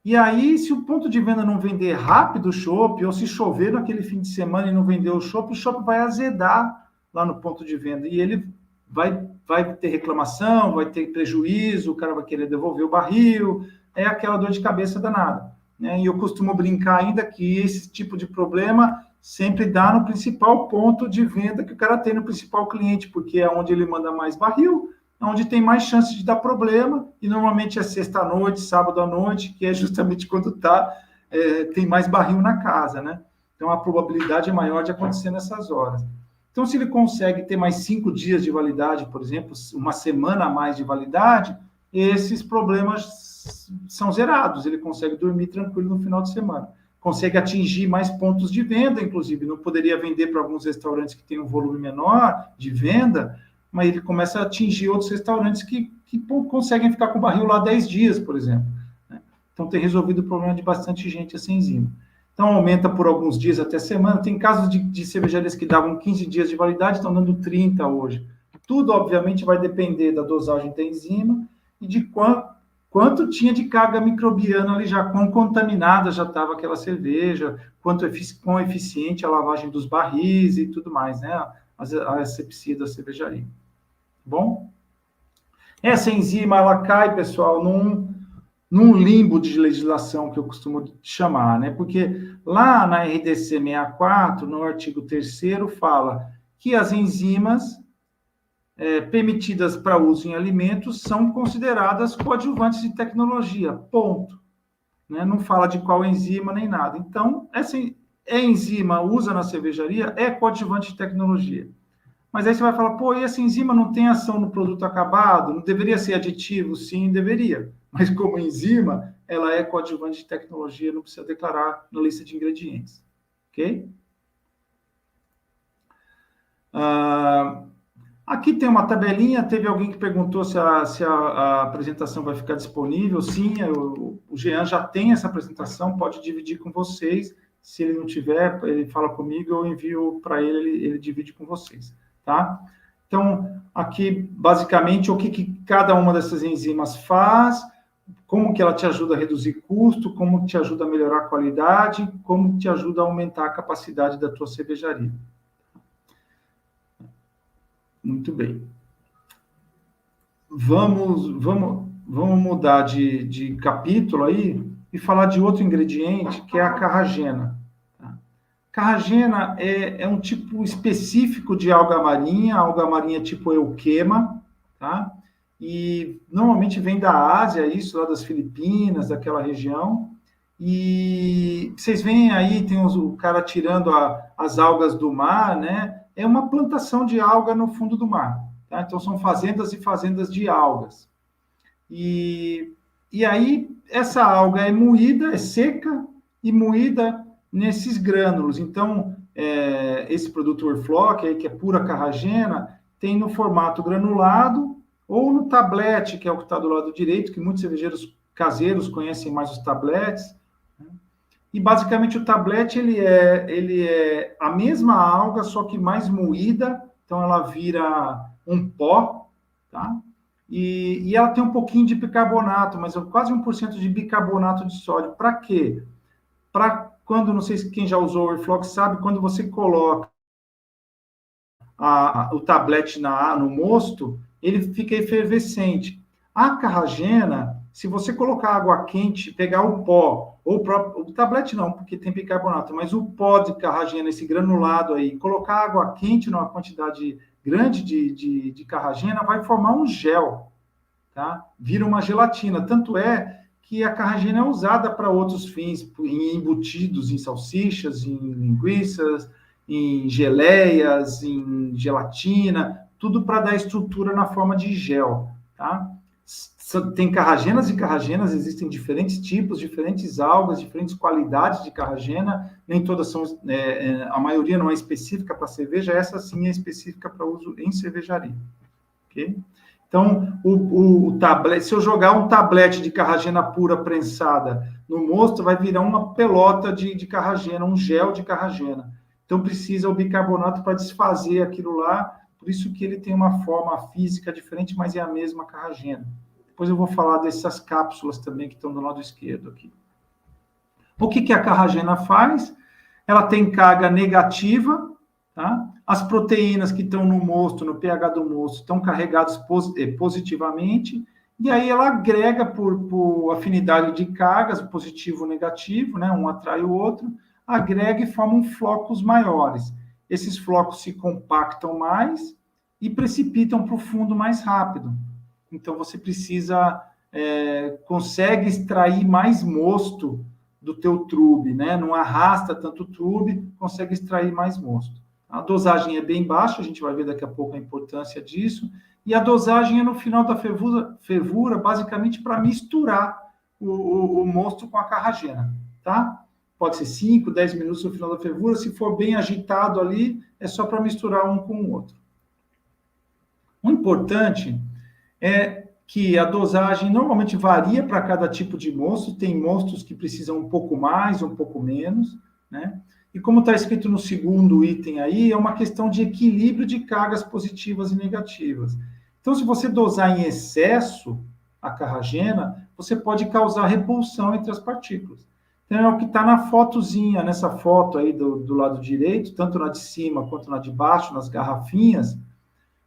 C: E aí, se o ponto de venda não vender rápido o chopp, ou se chover naquele fim de semana e não vender o chopp vai azedar lá no ponto de venda. E ele vai ter reclamação, vai ter prejuízo, o cara vai querer devolver o barril, é aquela dor de cabeça danada. Né? E eu costumo brincar ainda que esse tipo de problema sempre dá no principal ponto de venda que o cara tem no principal cliente, porque é onde ele manda mais barril, onde tem mais chance de dar problema, e normalmente é sexta-noite, sábado à noite, que é justamente quando tem mais barril na casa, né? Então, a probabilidade é maior de acontecer nessas horas. Então, se ele consegue ter mais 5 dias de validade, por exemplo, uma semana a mais de validade, esses problemas são zerados, ele consegue dormir tranquilo no final de semana. Consegue atingir mais pontos de venda, inclusive, não poderia vender para alguns restaurantes que têm um volume menor de venda, mas ele começa a atingir outros restaurantes que conseguem ficar com o barril lá 10 dias, por exemplo. Né? Então, tem resolvido o problema de bastante gente essa enzima. Então, aumenta por alguns dias até semana. Tem casos de cervejarias que davam 15 dias de validade, estão dando 30 hoje. Tudo, obviamente, vai depender da dosagem da enzima e de quanto tinha de carga microbiana ali já, quão contaminada já estava aquela cerveja, quão eficiente a lavagem dos barris e tudo mais, né? A asepsia da cervejaria. Bom? Essa enzima, ela cai, pessoal, num limbo de legislação que eu costumo chamar, né? Porque lá na RDC 64, no artigo 3º, fala que as enzimas permitidas para uso em alimentos são consideradas coadjuvantes de tecnologia, ponto. Né? Não fala de qual enzima nem nada. Então, essa enzima usa na cervejaria é coadjuvante de tecnologia. Mas aí você vai falar, pô, e essa enzima não tem ação no produto acabado? Não deveria ser aditivo? Sim, deveria. Mas como enzima, ela é coadjuvante de tecnologia, não precisa declarar na lista de ingredientes. Ok? Aqui tem uma tabelinha, teve alguém que perguntou se a apresentação vai ficar disponível. Sim, o Jean já tem essa apresentação, pode dividir com vocês. Se ele não tiver, ele fala comigo, eu envio para ele divide com vocês. Tá? Então, aqui, basicamente, o que cada uma dessas enzimas faz, como que ela te ajuda a reduzir custo, como te ajuda a melhorar a qualidade, como te ajuda a aumentar a capacidade da tua cervejaria. Muito bem. Vamos mudar de capítulo aí e falar de outro ingrediente, que é a carragena. Carragena é um tipo específico de alga marinha tipo euquema, tá? E normalmente vem da Ásia, isso, lá das Filipinas, daquela região. E vocês veem aí, tem o cara tirando as algas do mar, né? É uma plantação de alga no fundo do mar, tá? Então, são fazendas e fazendas de algas. E aí, essa alga é moída, é seca e moída nesses grânulos. Então, esse produto Orfloc, aí, que é pura carragena, tem no formato granulado ou no tablete, que é o que está do lado direito, que muitos cervejeiros caseiros conhecem mais os tabletes. E, basicamente, o tablete ele é a mesma alga, só que mais moída, então ela vira um pó, tá? E ela tem um pouquinho de bicarbonato, mas quase 1% de bicarbonato de sódio. Para quê? Para quando, não sei se quem já usou o Orfloc sabe, quando você coloca o tablete no mosto, ele fica efervescente. A carragena, se você colocar água quente, pegar o pó, ou o tablete não, porque tem bicarbonato, mas o pó de carragena, esse granulado aí, colocar água quente numa quantidade grande de carragena, vai formar um gel, tá? Vira uma gelatina. Tanto é que a carragena é usada para outros fins, em embutidos, em salsichas, em linguiças, em geleias, em gelatina, tudo para dar estrutura na forma de gel, tá? Tem carragenas e carragenas, existem diferentes tipos, diferentes algas, diferentes qualidades de carragena, nem todas são, a maioria não é específica para cerveja, essa sim é específica para uso em cervejaria, ok? Então, o tablete, se eu jogar um tablete de carragena pura prensada no mosto, vai virar uma pelota de carragena, um gel de carragena. Então, precisa o bicarbonato para desfazer aquilo lá, por isso que ele tem uma forma física diferente, mas é a mesma carragena. Depois eu vou falar dessas cápsulas também que estão do lado esquerdo aqui. O que a carragena faz? Ela tem carga negativa, tá? As proteínas que estão no mosto, no pH do mosto, estão carregadas positivamente, e aí ela agrega por afinidade de cargas, positivo ou negativo, né? Um atrai o outro, agrega e formam flocos maiores. Esses flocos se compactam mais e precipitam para o fundo mais rápido. Então, você consegue extrair mais mosto do teu trube, né? Não arrasta tanto o trube, consegue extrair mais mosto. A dosagem é bem baixa, a gente vai ver daqui a pouco a importância disso, e a dosagem é no final da fervura basicamente para misturar o mosto com a carragena, tá? Pode ser 5, 10 minutos no final da fervura, se for bem agitado ali, é só para misturar um com o outro. O importante é que a dosagem normalmente varia para cada tipo de mosto, tem mostos que precisam um pouco mais, um pouco menos, né? E como está escrito no segundo item aí, é uma questão de equilíbrio de cargas positivas e negativas. Então, se você dosar em excesso a carragena, você pode causar repulsão entre as partículas. Então, é o que está na fotozinha, nessa foto aí do lado direito, tanto na de cima quanto na de baixo, nas garrafinhas,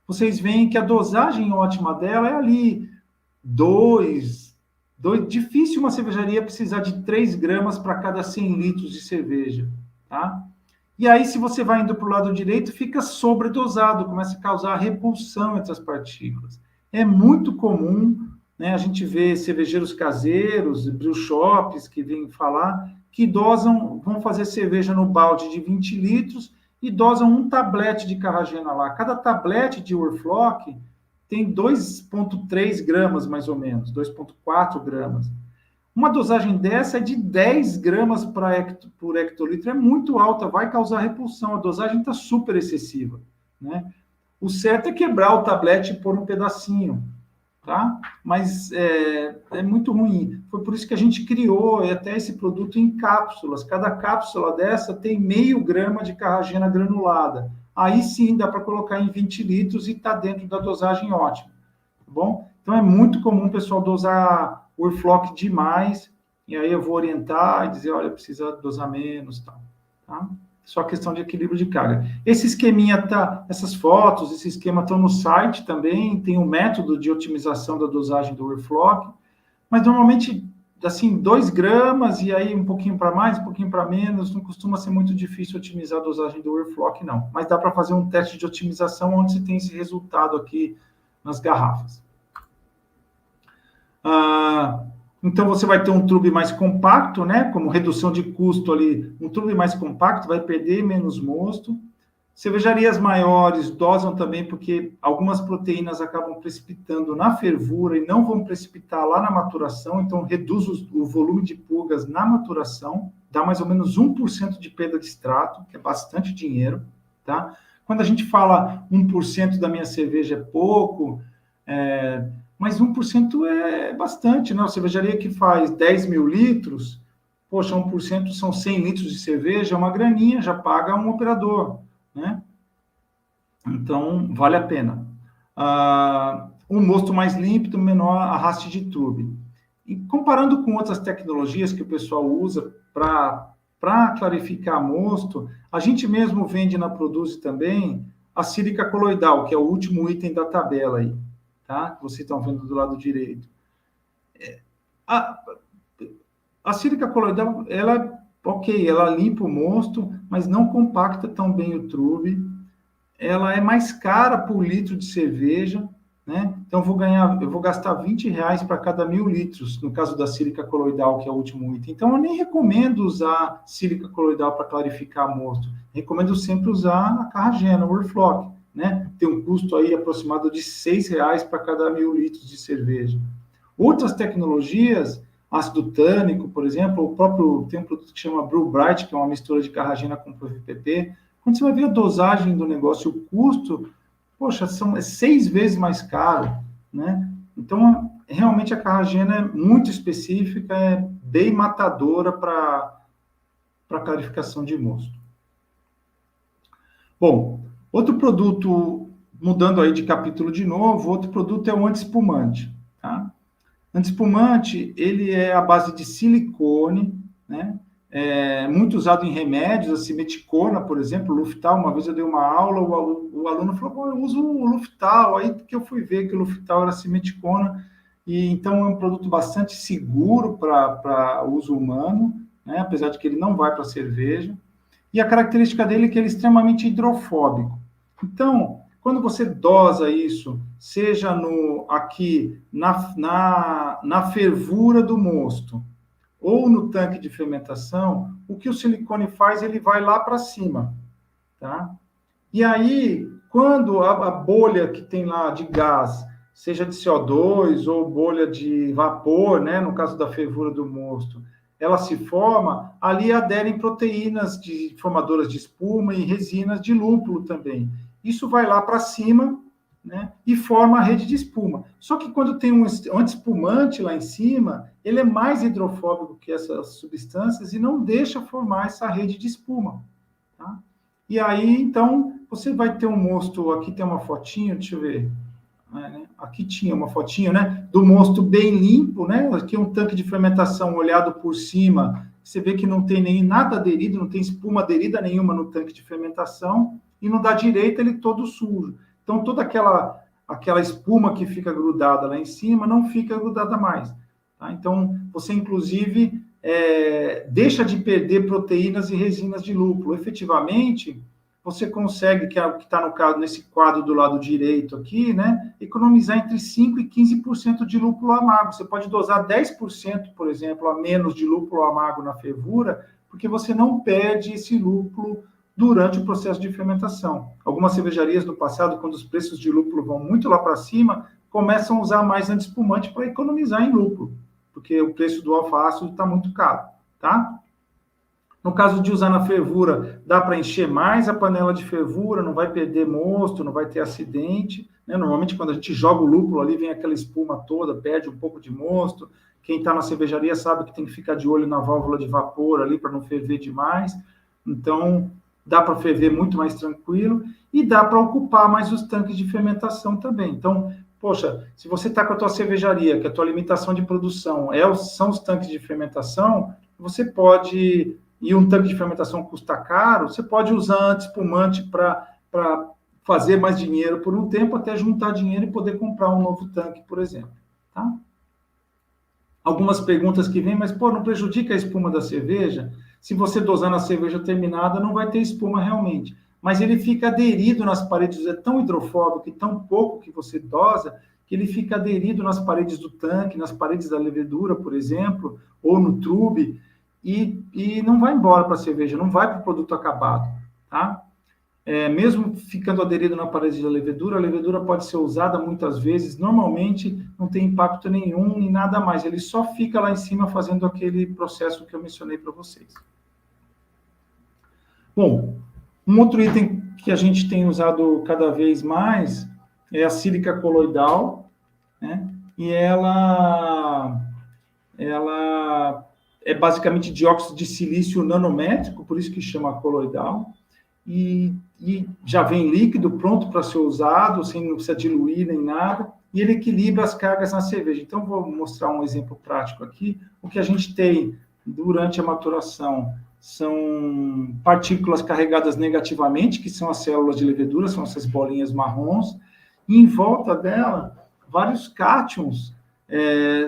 C: vocês veem que a dosagem ótima dela é ali, 2. Difícil uma cervejaria precisar de 3 gramas para cada 100 litros de cerveja, tá? E aí, se você vai indo para o lado direito, fica sobredosado, começa a causar repulsão entre as partículas. É muito comum, né, a gente vê cervejeiros caseiros, brew shops que vêm falar que vão fazer cerveja no balde de 20 litros e dosam um tablete de carragena lá. Cada tablete de Orfloc tem 2,3 gramas, mais ou menos, 2,4 gramas. Uma dosagem dessa é de 10 gramas por hectolitro, é muito alta, vai causar repulsão, a dosagem está super excessiva, né? O certo é quebrar o tablete e pôr um pedacinho, tá? Mas é muito ruim. Foi por isso que a gente criou até esse produto em cápsulas. Cada cápsula dessa tem 0,5 grama de carragena granulada. Aí sim dá para colocar em 20 litros e está dentro da dosagem ótima, tá bom? Então é muito comum o pessoal dosar Orfloc demais, e aí eu vou orientar e dizer, olha, precisa dosar menos, tá? Só questão de equilíbrio de carga. Esse esqueminha essas fotos, esse esquema estão no site também, tem um método de otimização da dosagem do Orfloc, mas normalmente assim, 2 gramas, e aí um pouquinho para mais, um pouquinho para menos, não costuma ser muito difícil otimizar a dosagem do Overclock, não. Mas dá para fazer um teste de otimização onde você tem esse resultado aqui nas garrafas. Então, você vai ter um trube mais compacto, né? Como redução de custo ali, um trube mais compacto vai perder menos mosto. Cervejarias maiores dosam também porque algumas proteínas acabam precipitando na fervura e não vão precipitar lá na maturação, então reduz o volume de purgas na maturação, dá mais ou menos 1% de perda de extrato, que é bastante dinheiro, tá? Quando a gente fala 1% da minha cerveja é pouco, mas 1% é bastante, né? A cervejaria que faz 10 mil litros, poxa, 1% são 100 litros de cerveja, é uma graninha, já paga um operador, né? Então, vale a pena. Um mosto mais límpido, menor arraste de trube. E comparando com outras tecnologias que o pessoal usa para clarificar mosto, a gente mesmo vende na Produce também a sílica coloidal, que é o último item da tabela aí, tá? Que vocês estão vendo do lado direito. A sílica coloidal, ela limpa o mosto, mas não compacta tão bem o trube. Ela é mais cara por litro de cerveja, né? Então, eu vou gastar R$20 para cada 1.000 litros, no caso da sílica coloidal, que é o último item. Então, eu nem recomendo usar sílica coloidal para clarificar mosto. Recomendo sempre usar a Carragena, o Overclock, né? Tem um custo aí aproximado de R$6 para cada 1.000 litros de cerveja. Outras tecnologias, ácido tânico, por exemplo, tem um produto que chama Brew Bright, que é uma mistura de Carragena com PVP. Quando você vai ver a dosagem do negócio, o custo, poxa, é 6 vezes mais caro, né? Então, realmente a Carragena é muito específica, é bem matadora para clarificação de mosto. Bom, outro produto, mudando aí de capítulo de novo, outro produto é o antiespumante, tá? Antiespumante, ele é a base de silicone, né? Muito usado em remédios, a simeticona, por exemplo, Luftal. Uma vez eu dei uma aula, o aluno falou, pô, eu uso o Luftal, aí que eu fui ver que o Luftal era simeticona, e então é um produto bastante seguro para uso humano, né? Apesar de que ele não vai para cerveja, e a característica dele é que ele é extremamente hidrofóbico. Então, quando você dosa isso, seja aqui na fervura do mosto, ou no tanque de fermentação, o que o silicone faz, ele vai lá para cima, tá? E aí, quando a bolha que tem lá de gás, seja de CO2 ou bolha de vapor, né, no caso da fervura do mosto, ela se forma, ali aderem proteínas formadoras de espuma e resinas de lúpulo também. Isso vai lá para cima, né, e forma a rede de espuma. Só que quando tem um antiespumante lá em cima, ele é mais hidrofóbico que essas substâncias e não deixa formar essa rede de espuma, tá? E aí, então, você vai ter um mosto, aqui tem uma fotinho, deixa eu ver, aqui tinha uma fotinho, né, do mosto bem limpo, né, aqui um tanque de fermentação olhado por cima, você vê que não tem nem nada aderido, não tem espuma aderida nenhuma no tanque de fermentação, e no da direita ele todo sujo. Então, toda aquela espuma que fica grudada lá em cima não fica grudada mais, tá? Então, você, inclusive, deixa de perder proteínas e resinas de lúpulo. Efetivamente, você consegue, que é o que está nesse quadro do lado direito aqui, né, economizar entre 5% e 15% de lúpulo amargo. Você pode dosar 10%, por exemplo, a menos de lúpulo amargo na fervura, porque você não perde esse lúpulo durante o processo de fermentação. Algumas cervejarias no passado, quando os preços de lúpulo vão muito lá para cima, começam a usar mais antiespumante para economizar em lúpulo, porque o preço do alfa-ácido está muito caro, tá? No caso de usar na fervura, dá para encher mais a panela de fervura, não vai perder mosto, não vai ter acidente, né? Normalmente, quando a gente joga o lúpulo ali, vem aquela espuma toda, perde um pouco de mosto. Quem está na cervejaria sabe que tem que ficar de olho na válvula de vapor ali para não ferver demais. Então, dá para ferver muito mais tranquilo e dá para ocupar mais os tanques de fermentação também. Então, poxa, se você está com a tua cervejaria, que a tua limitação de produção são os tanques de fermentação, você pode, e um tanque de fermentação custa caro, você pode usar antiespumante para fazer mais dinheiro por um tempo, até juntar dinheiro e poder comprar um novo tanque, por exemplo, tá? algumas perguntas que vêm, mas, não prejudica a espuma da cerveja? Se você dosar na cerveja terminada, não vai ter espuma realmente. Mas ele fica aderido nas paredes, é tão hidrofóbico e tão pouco que você dosa, que ele fica aderido nas paredes do tanque, nas paredes da levedura, por exemplo, ou no trube, e não vai embora para a cerveja, não vai para o produto acabado, tá? Mesmo ficando aderido na parede da levedura, a levedura pode ser usada muitas vezes, normalmente não tem impacto nenhum e nada mais, ele só fica lá em cima fazendo aquele processo que eu mencionei para vocês. Bom, um outro item que a gente tem usado cada vez mais é a sílica coloidal, né? E ela é basicamente dióxido de silício nanométrico, por isso que chama coloidal, e já vem líquido, pronto para ser usado, sem não precisa diluir nem nada, e ele equilibra as cargas na cerveja. Então, vou mostrar um exemplo prático aqui. O que a gente tem durante a maturação são partículas carregadas negativamente, que são as células de levedura, são essas bolinhas marrons, e em volta dela, vários cátions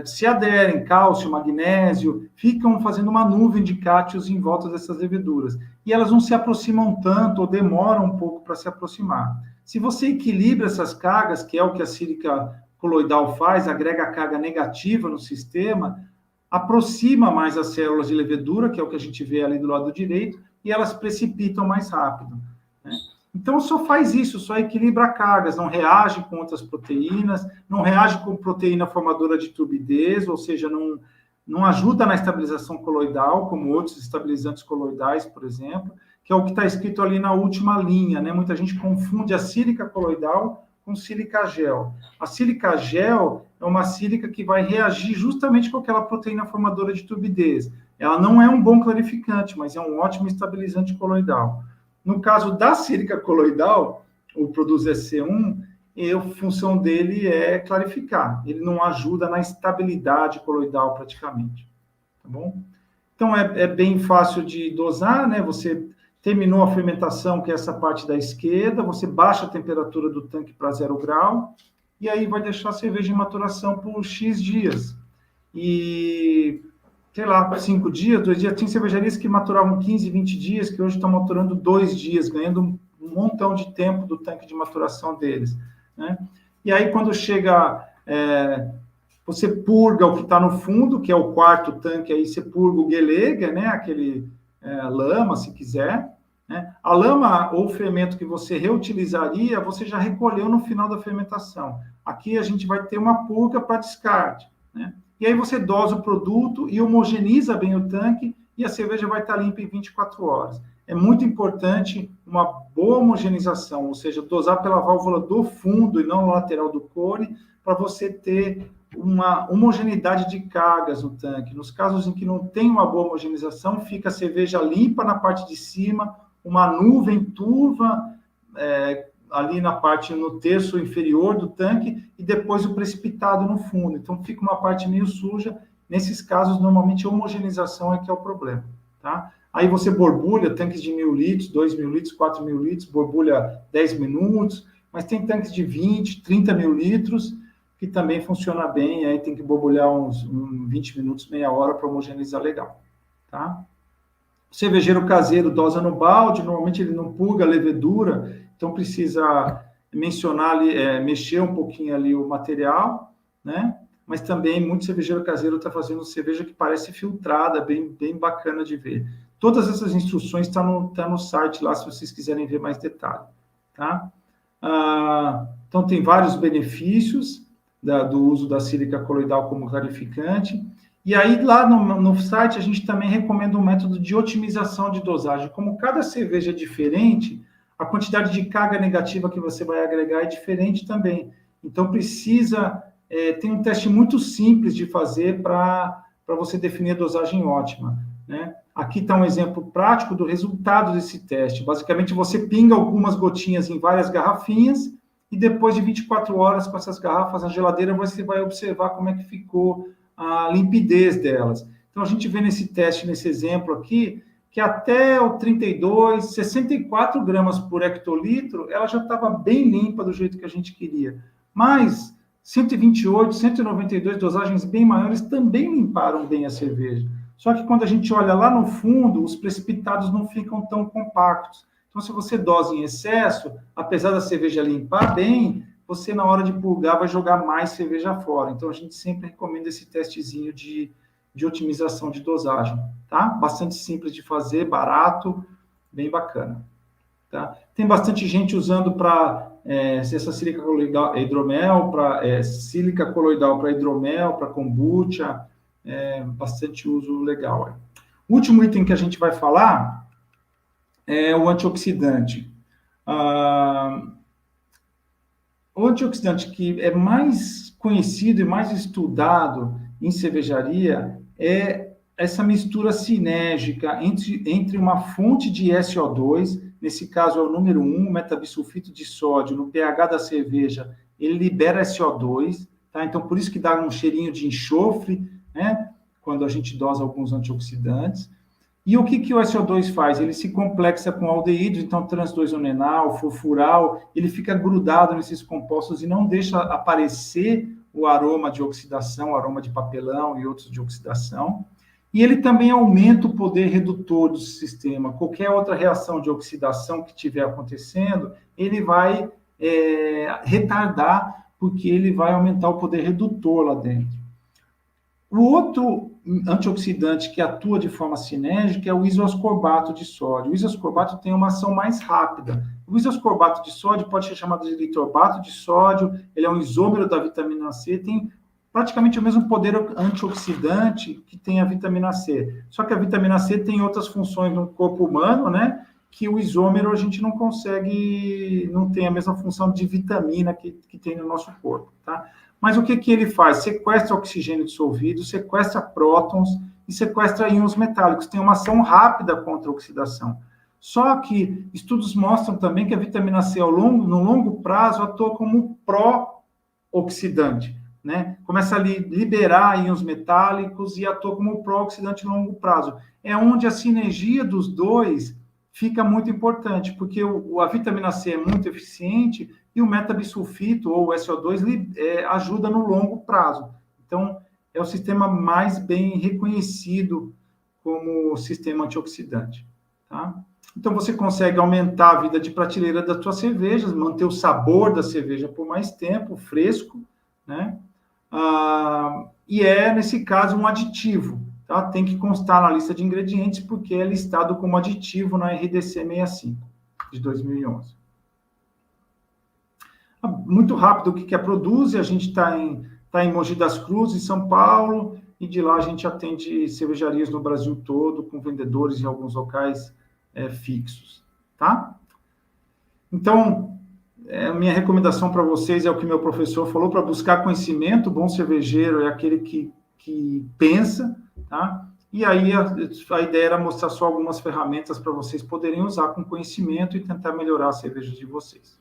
C: se aderem, cálcio, magnésio, ficam fazendo uma nuvem de cátions em volta dessas leveduras. E elas não se aproximam tanto, ou demoram um pouco para se aproximar. Se você equilibra essas cargas, que é o que a sílica coloidal faz, agrega carga negativa no sistema, aproxima mais as células de levedura, que é o que a gente vê ali do lado direito, e elas precipitam mais rápido, né? Então, só faz isso, só equilibra cargas, não reage com outras proteínas, não reage com proteína formadora de turbidez, ou seja, não ajuda na estabilização coloidal, como outros estabilizantes coloidais, por exemplo, que é o que está escrito ali na última linha, né? Muita gente confunde a sílica coloidal com sílica gel. A sílica gel é uma sílica que vai reagir justamente com aquela proteína formadora de turbidez. Ela não é um bom clarificante, mas é um ótimo estabilizante coloidal. No caso da sílica coloidal, o Produz EC1, a função dele é clarificar. Ele não ajuda na estabilidade coloidal praticamente. Tá bom? Então, é bem fácil de dosar, né? Você terminou a fermentação, que é essa parte da esquerda, você baixa a temperatura do tanque para 0 grau, e aí vai deixar a cerveja em maturação por X dias. E, sei lá, 5 dias, 2 dias, tem cervejarias que maturavam 15, 20 dias, que hoje estão maturando 2 dias, ganhando um montão de tempo do tanque de maturação deles, né? E aí, quando chega, você purga o que está no fundo, que é o quarto tanque, aí você purga o Geleger, né? Aquele lama, se quiser, né? A lama ou fermento que você reutilizaria, você já recolheu no final da fermentação. Aqui a gente vai ter uma purga para descarte, né? E aí você dosa o produto e homogeniza bem o tanque e a cerveja vai estar limpa em 24 horas. É muito importante uma boa homogeneização, ou seja, dosar pela válvula do fundo e não lateral do core, para você ter uma homogeneidade de cargas no tanque. Nos casos em que não tem uma boa homogeneização, fica a cerveja limpa na parte de cima, uma nuvem turva ali na parte, no terço inferior do tanque, e depois o precipitado no fundo. Então, fica uma parte meio suja. Nesses casos, normalmente, a homogeneização é que é o problema, tá? Aí você borbulha tanques de 1.000 litros, 2.000 litros, 4.000 litros, borbulha 10 minutos, mas tem tanques de 20, 30 mil litros, que também funciona bem, aí tem que borbulhar uns 20 minutos, meia hora, para homogeneizar legal, tá? O cervejeiro caseiro dosa no balde, normalmente ele não purga a levedura, então precisa mencionar ali, mexer um pouquinho ali o material, né? Mas também muito cervejeiro caseiro está fazendo cerveja que parece filtrada, bem bacana de ver. Todas essas instruções estão no site lá, se vocês quiserem ver mais detalhe, tá? Então, tem vários benefícios do uso da sílica coloidal como clarificante. E aí, lá no site, a gente também recomenda um método de otimização de dosagem. Como cada cerveja é diferente, a quantidade de carga negativa que você vai agregar é diferente também. Então, tem um teste muito simples de fazer para você definir a dosagem ótima, né? Aqui está um exemplo prático do resultado desse teste. Basicamente, você pinga algumas gotinhas em várias garrafinhas e depois de 24 horas com essas garrafas na geladeira, você vai observar como é que ficou a limpidez delas. Então, a gente vê nesse teste, nesse exemplo aqui, que até o 32, 64 gramas por hectolitro, ela já estava bem limpa do jeito que a gente queria. Mas, 128, 192, dosagens bem maiores, também limparam bem a cerveja. Só que quando a gente olha lá no fundo, os precipitados não ficam tão compactos. Então, se você dosa em excesso, apesar da cerveja limpar bem, você, na hora de purgar, vai jogar mais cerveja fora. Então, a gente sempre recomenda esse testezinho de otimização de dosagem, tá? Bastante simples de fazer, barato, bem bacana. Tá? Tem bastante gente usando para essa sílica coloidal hidromel, para sílica coloidal para hidromel, para kombucha, bastante uso legal. O último item que a gente vai falar é o antioxidante. O antioxidante que é mais conhecido e mais estudado em cervejaria é essa mistura sinérgica entre uma fonte de SO2, nesse caso é o número 1, metabisulfito de sódio, no pH da cerveja, ele libera SO2, tá? Então, por isso que dá um cheirinho de enxofre, né? Quando a gente dosa alguns antioxidantes. E o que o SO2 faz? Ele se complexa com aldeídos, então trans-2-onenal, furfural, ele fica grudado nesses compostos e não deixa aparecer o aroma de oxidação, o aroma de papelão e outros de oxidação. E ele também aumenta o poder redutor do sistema. Qualquer outra reação de oxidação que estiver acontecendo, ele vai retardar, porque ele vai aumentar o poder redutor lá dentro. O outro antioxidante que atua de forma sinérgica é o isoascorbato de sódio. O isoascorbato tem uma ação mais rápida. O isoascorbato de sódio pode ser chamado de eritrobato de sódio, ele é um isômero da vitamina C, tem praticamente o mesmo poder antioxidante que tem a vitamina C. Só que a vitamina C tem outras funções no corpo humano, né? Que o isômero a gente não consegue, não tem a mesma função de vitamina que tem no nosso corpo, tá? Mas o que ele faz? Sequestra oxigênio dissolvido, sequestra prótons e sequestra íons metálicos. Tem uma ação rápida contra a oxidação. Só que estudos mostram também que a vitamina C, no longo prazo, atua como pró-oxidante, né? Começa a liberar íons metálicos e atua como pró-oxidante no longo prazo. É onde a sinergia dos dois fica muito importante, porque a vitamina C é muito eficiente e o metabisulfito, ou o SO2, ajuda no longo prazo. Então, é o sistema mais bem reconhecido como sistema antioxidante. Tá? Então, você consegue aumentar a vida de prateleira das suas cervejas, manter o sabor da cerveja por mais tempo, fresco, né? E nesse caso, um aditivo. Tá? Tem que constar na lista de ingredientes, porque é listado como aditivo na RDC 65, de 2011. Muito rápido o que produz, a gente está em Mogi das Cruzes, em São Paulo, e de lá a gente atende cervejarias no Brasil todo, com vendedores em alguns locais fixos, tá? Então, a minha recomendação para vocês é o que meu professor falou, para buscar conhecimento. O bom cervejeiro é aquele que pensa, tá? E aí a ideia era mostrar só algumas ferramentas para vocês poderem usar com conhecimento e tentar melhorar a cerveja de vocês.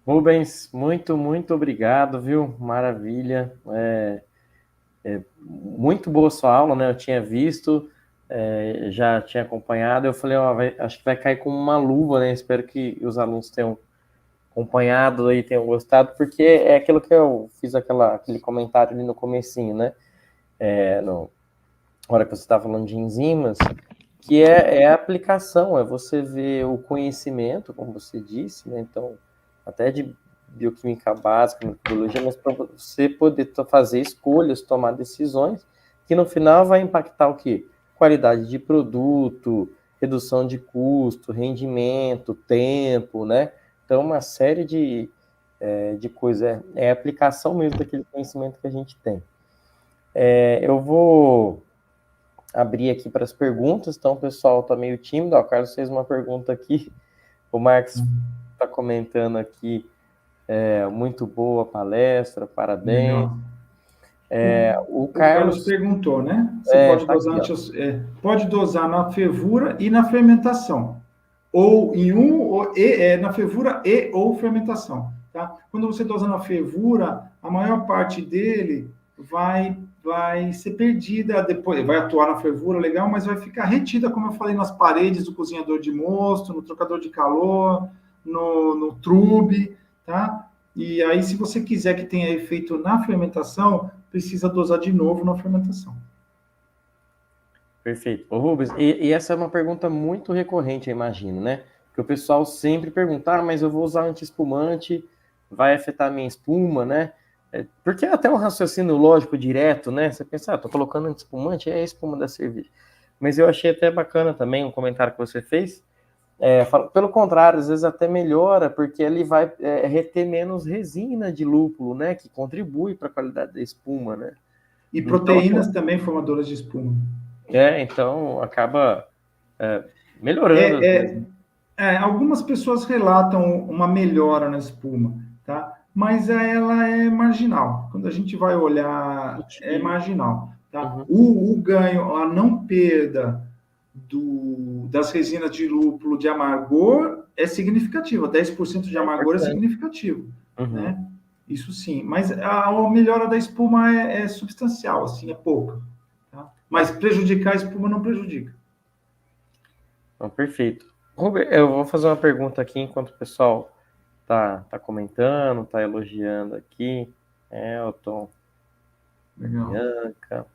A: Rubens, muito, muito obrigado, viu? Maravilha. Muito boa sua aula, né? Eu tinha visto, já tinha acompanhado. Eu falei, acho que vai cair como uma luva, né? Espero que os alunos tenham acompanhado e tenham gostado, porque é aquilo que eu fiz aquele comentário ali no comecinho, né? Na hora que você estava falando de enzimas, que é a aplicação, é você ver o conhecimento, como você disse, né? Então, até de bioquímica básica, metodologia, mas para você poder fazer escolhas, tomar decisões, que no final vai impactar o quê? Qualidade de produto, redução de custo, rendimento, tempo, né? Então, uma série de coisas. É a aplicação mesmo daquele conhecimento que a gente tem. Eu vou abrir aqui para as perguntas. Então, o pessoal está meio tímido. O Carlos fez uma pergunta aqui. O Marcos está comentando aqui. Muito boa a palestra, parabéns. O Carlos
C: perguntou, né? Você pode dosar pode dosar na fervura e na fermentação. Ou em na fervura ou fermentação. Tá? Quando você dosa na fervura, a maior parte dele vai ser perdida, depois vai atuar na fervura, legal, mas vai ficar retida, como eu falei, nas paredes do cozinhador de mosto, no trocador de calor, no trube, tá? E aí, se você quiser que tenha efeito na fermentação, precisa dosar de novo na fermentação.
A: Perfeito. Ô, Rubens, e essa é uma pergunta muito recorrente, eu imagino, né? Que o pessoal sempre pergunta, mas eu vou usar antiespumante, vai afetar a minha espuma, né? Porque é até um raciocínio lógico direto, né? Você pensa, tô colocando antiespumante, é a espuma da cerveja. Mas eu achei até bacana também um comentário que você fez. Pelo contrário, às vezes até melhora, porque ele vai reter menos resina de lúpulo, né? Que contribui para a qualidade da espuma, né?
C: E proteínas também formadoras de espuma.
A: Então acaba melhorando.
C: Algumas pessoas relatam uma melhora na espuma, tá? Mas ela é marginal. Quando a gente vai olhar, é marginal. Tá? Uhum. O ganho, a não perda das resinas de lúpulo de amargor é significativa. 10% de amargor é significativo. Uhum. Né? Isso sim. Mas a melhora da espuma é substancial, assim, é pouca. Tá? Mas prejudicar a espuma não prejudica.
A: Então, perfeito. Robert, eu vou fazer uma pergunta aqui enquanto o pessoal tá comentando, tá elogiando aqui. Elton, Bianca.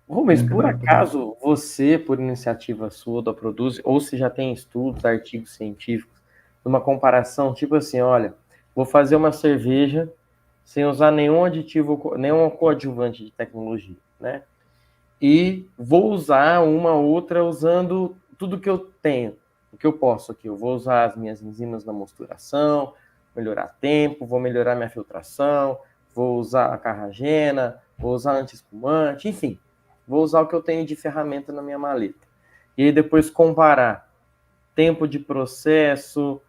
A: Rubens, por acaso você, por iniciativa sua da Produz, ou se já tem estudos, artigos científicos, uma comparação, tipo assim, olha, vou fazer uma cerveja sem usar nenhum aditivo, nenhum coadjuvante de tecnologia, né? E vou usar uma outra usando tudo que eu tenho, o que eu posso aqui. Eu vou usar as minhas enzimas na mosturação, melhorar tempo, vou melhorar minha filtração, vou usar a carragena, vou usar anti-espumante, enfim. Vou usar o que eu tenho de ferramenta na minha maleta. E aí depois comparar tempo de processo,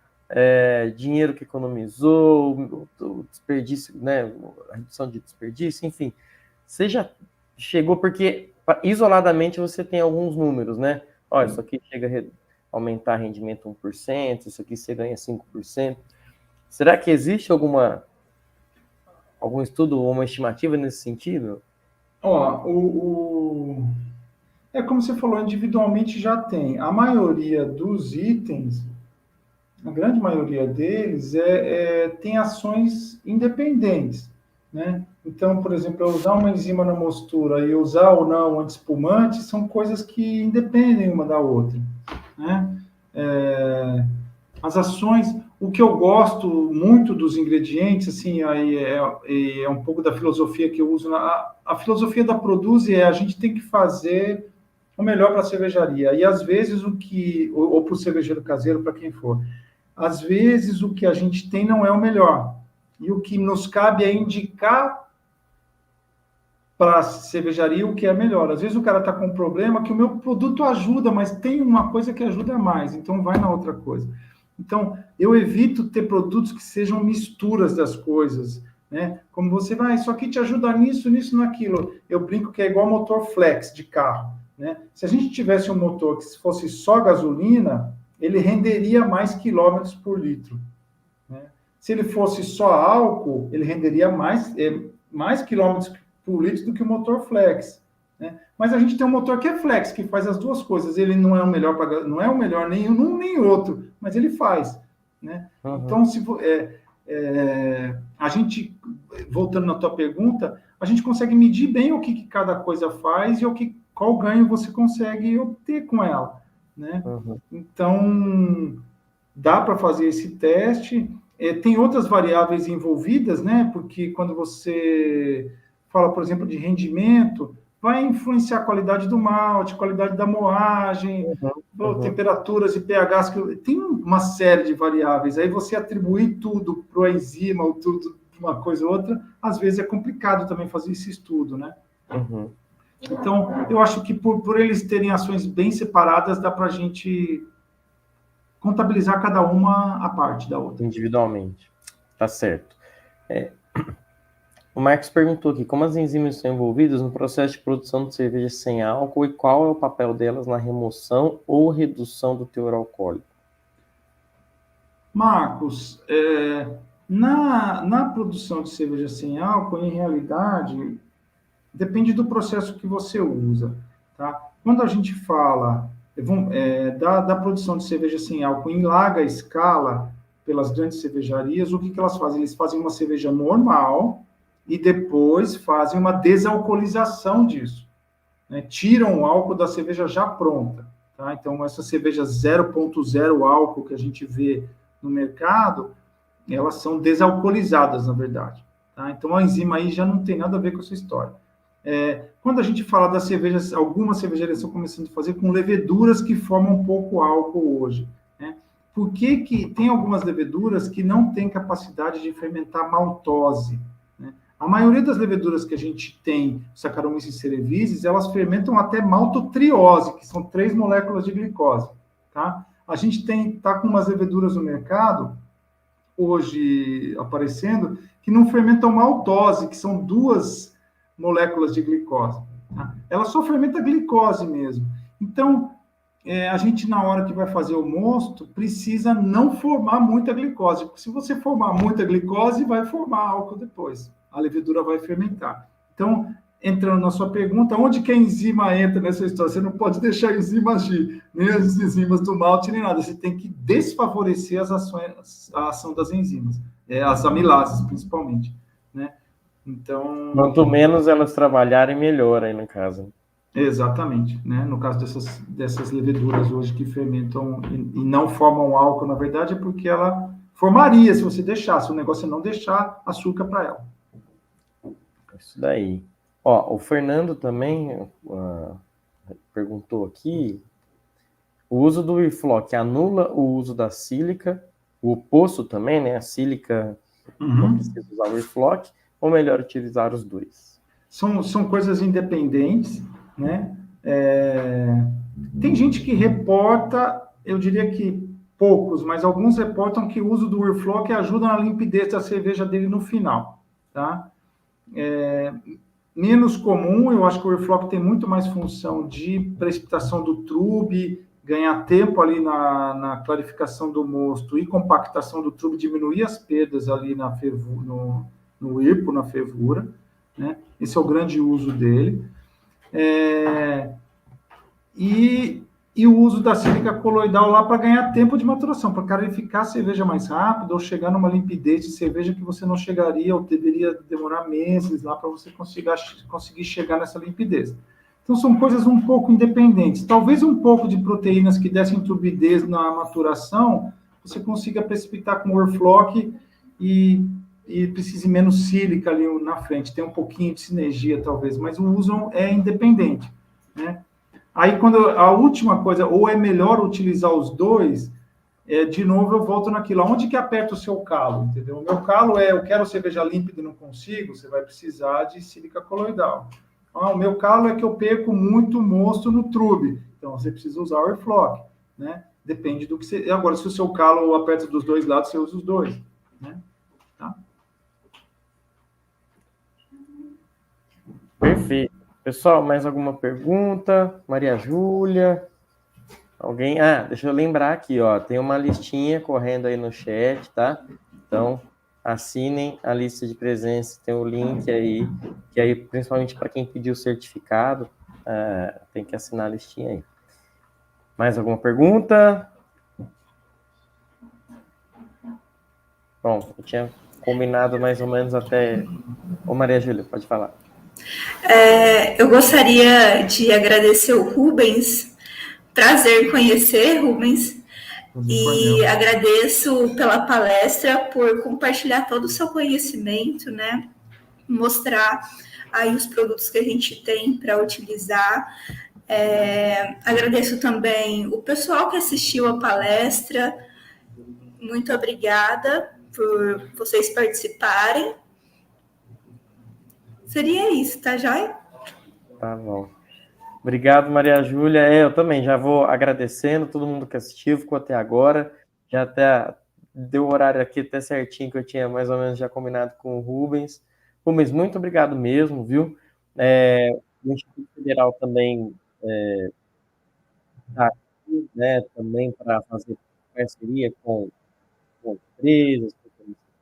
A: dinheiro que economizou, o desperdício, né, a redução de desperdício, enfim. Você já chegou, porque isoladamente você tem alguns números, né? Olha, isso aqui chega a aumentar rendimento 1%, isso aqui você ganha 5%. Será que existe algum estudo ou uma estimativa nesse sentido?
C: É como você falou, individualmente já tem. A maioria dos itens, a grande maioria deles, tem ações independentes, né? Então, por exemplo, eu usar uma enzima na mostura e usar ou não um antiespumante são coisas que independem uma da outra, né? As ações, o que eu gosto muito dos ingredientes, assim, aí é um pouco da filosofia que eu uso. A filosofia da Produz a gente tem que fazer o melhor para a cervejaria. E às vezes ou para o cervejeiro caseiro, para quem for, às vezes o que a gente tem não é o melhor. E o que nos cabe é indicar para a cervejaria o que é melhor. Às vezes o cara está com um problema que o meu produto ajuda, mas tem uma coisa que ajuda mais, então vai na outra coisa. Então, eu evito ter produtos que sejam misturas das coisas, né? Como você vai, isso aqui te ajuda nisso, nisso, naquilo. Eu brinco que é igual motor flex de carro, né? Se a gente tivesse um motor que fosse só gasolina, ele renderia mais quilômetros por litro, né? Se ele fosse só álcool, ele renderia mais quilômetros por litro do que o motor flex, né? Mas a gente tem um motor que é flex, que faz as duas coisas. Ele não é o melhor nem um nem outro, mas ele faz, né? Uhum. Então, a gente, voltando na tua pergunta, a gente consegue medir bem o que cada coisa faz e qual ganho você consegue obter com ela, né? Uhum. Então, dá para fazer esse teste. Tem outras variáveis envolvidas, né? Porque quando você fala, por exemplo, de rendimento, vai influenciar a qualidade do malte, qualidade da moagem, temperaturas e pHs. Tem uma série de variáveis. Aí você atribuir tudo para a enzima ou tudo para uma coisa ou outra, às vezes é complicado também fazer esse estudo, né? Uhum. Então, eu acho que por eles terem ações bem separadas, dá para a gente contabilizar cada uma a parte da outra.
A: Individualmente. Tá certo. O Marcos perguntou aqui, como as enzimas estão envolvidas no processo de produção de cerveja sem álcool e qual é o papel delas na remoção ou redução do teor alcoólico?
C: Marcos, na produção de cerveja sem álcool, em realidade, depende do processo que você usa, tá? Quando a gente fala da produção de cerveja sem álcool em larga escala, pelas grandes cervejarias, o que elas fazem? Eles fazem uma cerveja normal e depois fazem uma desalcoolização disso, né? Tiram o álcool da cerveja já pronta, tá? Então, essa cerveja 0,0 álcool que a gente vê no mercado, elas são desalcoolizadas, na verdade, tá? Então, a enzima aí já não tem nada a ver com essa história. Quando a gente fala das cervejas, algumas cervejarias estão começando a fazer com leveduras que formam pouco álcool hoje, né? Por que tem algumas leveduras que não têm capacidade de fermentar maltose, né? A maioria das leveduras que a gente tem, Saccharomyces cerevisiae, elas fermentam até maltotriose, que são 3 moléculas de glicose, tá? A gente tá com umas leveduras no mercado, hoje aparecendo, que não fermentam maltose, que são 2 moléculas de glicose, tá? Ela só fermenta glicose mesmo. Então, a gente, na hora que vai fazer o mosto, precisa não formar muita glicose, porque se você formar muita glicose, vai formar álcool depois. A levedura vai fermentar. Então, entrando na sua pergunta, onde que a enzima entra nessa história? Você não pode deixar a enzima agir, nem as enzimas do malte, nem nada. Você tem que desfavorecer a ação das enzimas, as amilases, principalmente, né? Então...
A: Quanto menos elas trabalharem, melhor aí no caso.
C: Exatamente, né? No caso dessas leveduras hoje que fermentam e não formam álcool, na verdade, é porque ela formaria se você deixasse. O negócio é não deixar açúcar para ela.
A: Isso daí. Ó, o Fernando também perguntou aqui, o uso do Whirlfloc anula o uso da sílica, o oposto também, né? A sílica não precisa usar o Whirlfloc, ou melhor utilizar os dois?
C: São coisas independentes, né? Tem gente que reporta, eu diria que poucos, mas alguns reportam que o uso do Whirlfloc ajuda na limpidez da cerveja dele no final, tá? Menos comum, eu acho que o Whirlfloc tem muito mais função de precipitação do trube, ganhar tempo ali na clarificação do mosto e compactação do trube, diminuir as perdas ali no hipo, na fervura, né? Esse é o grande uso dele. E o uso da sílica coloidal lá para ganhar tempo de maturação, para clarificar a cerveja mais rápido ou chegar numa limpidez de cerveja que você não chegaria ou deveria demorar meses lá para você conseguir chegar nessa limpidez. Então, são coisas um pouco independentes. Talvez um pouco de proteínas que dessem turbidez na maturação, você consiga precipitar com o Whirlfloc e precise menos sílica ali na frente. Tem um pouquinho de sinergia, talvez, mas o uso é independente, né? Aí, quando a última coisa, ou é melhor utilizar os dois, de novo eu volto naquilo, onde que aperta o seu calo, entendeu? O meu calo eu quero cerveja límpida e não consigo, você vai precisar de sílica coloidal. O meu calo é que eu perco muito mosto no trube, então você precisa usar o Whirlfloc, né? Depende do que você... Agora, se o seu calo aperta dos dois lados, você usa os dois, né? Tá?
A: Perfeito. Pessoal, mais alguma pergunta? Maria Júlia? Alguém? Deixa eu lembrar aqui, ó. Tem uma listinha correndo aí no chat, tá? Então, assinem a lista de presença, tem o link aí, que aí, principalmente para quem pediu o certificado, tem que assinar a listinha aí. Mais alguma pergunta? Bom, eu tinha combinado mais ou menos até... Ô, Maria Júlia, pode falar.
B: Eu gostaria de agradecer o Rubens, prazer conhecer Rubens, e agradeço pela palestra, por compartilhar todo o seu conhecimento, né? Mostrar aí os produtos que a gente tem para utilizar. Agradeço também o pessoal que assistiu a palestra, muito obrigada por vocês participarem. Seria isso, tá, joia?
A: Tá bom. Obrigado, Maria Júlia. Eu também já vou agradecendo todo mundo que assistiu, ficou até agora. Já até deu o horário aqui até certinho, que eu tinha mais ou menos já combinado com o Rubens. Rubens, muito obrigado mesmo, viu? O Instituto Federal também está aqui, né, também para fazer parceria com empresas, com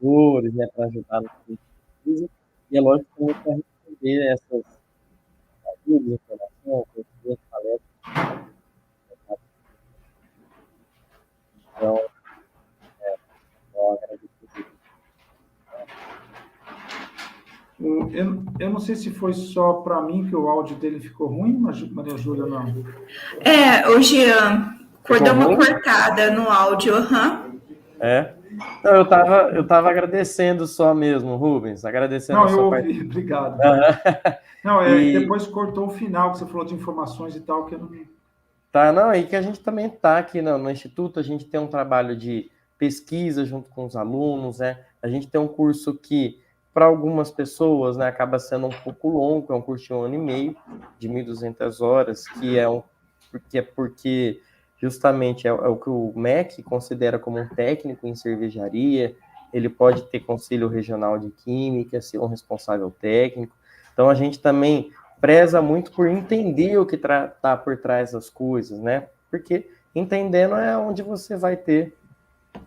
A: fornecedores, né, para ajudar no que a gente precisa. E é lógico que para responder essas dúvidas, informações, conhecimento, palestras. Então,
C: eu não sei se foi só para mim que o áudio dele ficou ruim, mas Maria Júlia não.
B: Ô Jean, deu uma cortada no áudio,
A: Não, eu tava agradecendo só mesmo, Rubens, agradecendo a sua
C: ouvi, obrigado. Não, depois cortou o final, que você falou de informações e tal, que eu não...
A: Tá, não, e que a gente também tá aqui no Instituto, a gente tem um trabalho de pesquisa junto com os alunos, né? A gente tem um curso que, para algumas pessoas, né, acaba sendo um pouco longo, é um curso de 1 ano e meio, de 1.200 horas, porque justamente é o que o MEC considera como um técnico em cervejaria, ele pode ter conselho regional de química, ser um responsável técnico, então a gente também preza muito por entender o que está por trás das coisas, né? Porque entendendo é onde você vai ter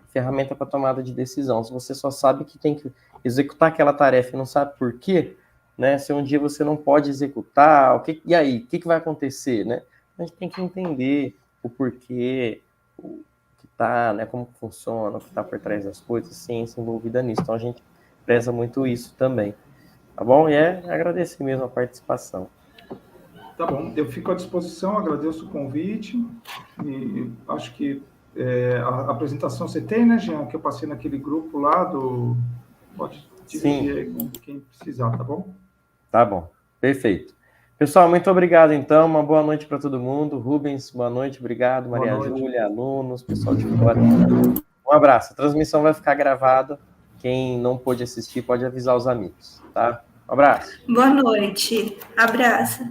A: ferramenta para tomada de decisão. Se você só sabe que tem que executar aquela tarefa e não sabe por quê, né? Se um dia você não pode executar, e aí? O que vai acontecer, né? A gente tem que entender o porquê, o que tá, né? Como funciona, o que está por trás das coisas, ciência envolvida nisso. Então a gente preza muito isso também. Tá bom? E agradecer mesmo a participação.
C: Tá bom, eu fico à disposição, agradeço o convite e acho que a apresentação você tem, né, Jean, que eu passei naquele grupo lá pode dividir aí com quem precisar, tá bom?
A: Tá bom, perfeito. Pessoal, muito obrigado, então, uma boa noite para todo mundo. Rubens, boa noite, obrigado. Maria Júlia, alunos, pessoal de fora. Um abraço, a transmissão vai ficar gravada. Quem não pôde assistir pode avisar os amigos, tá? Um abraço.
B: Boa noite. Abraço.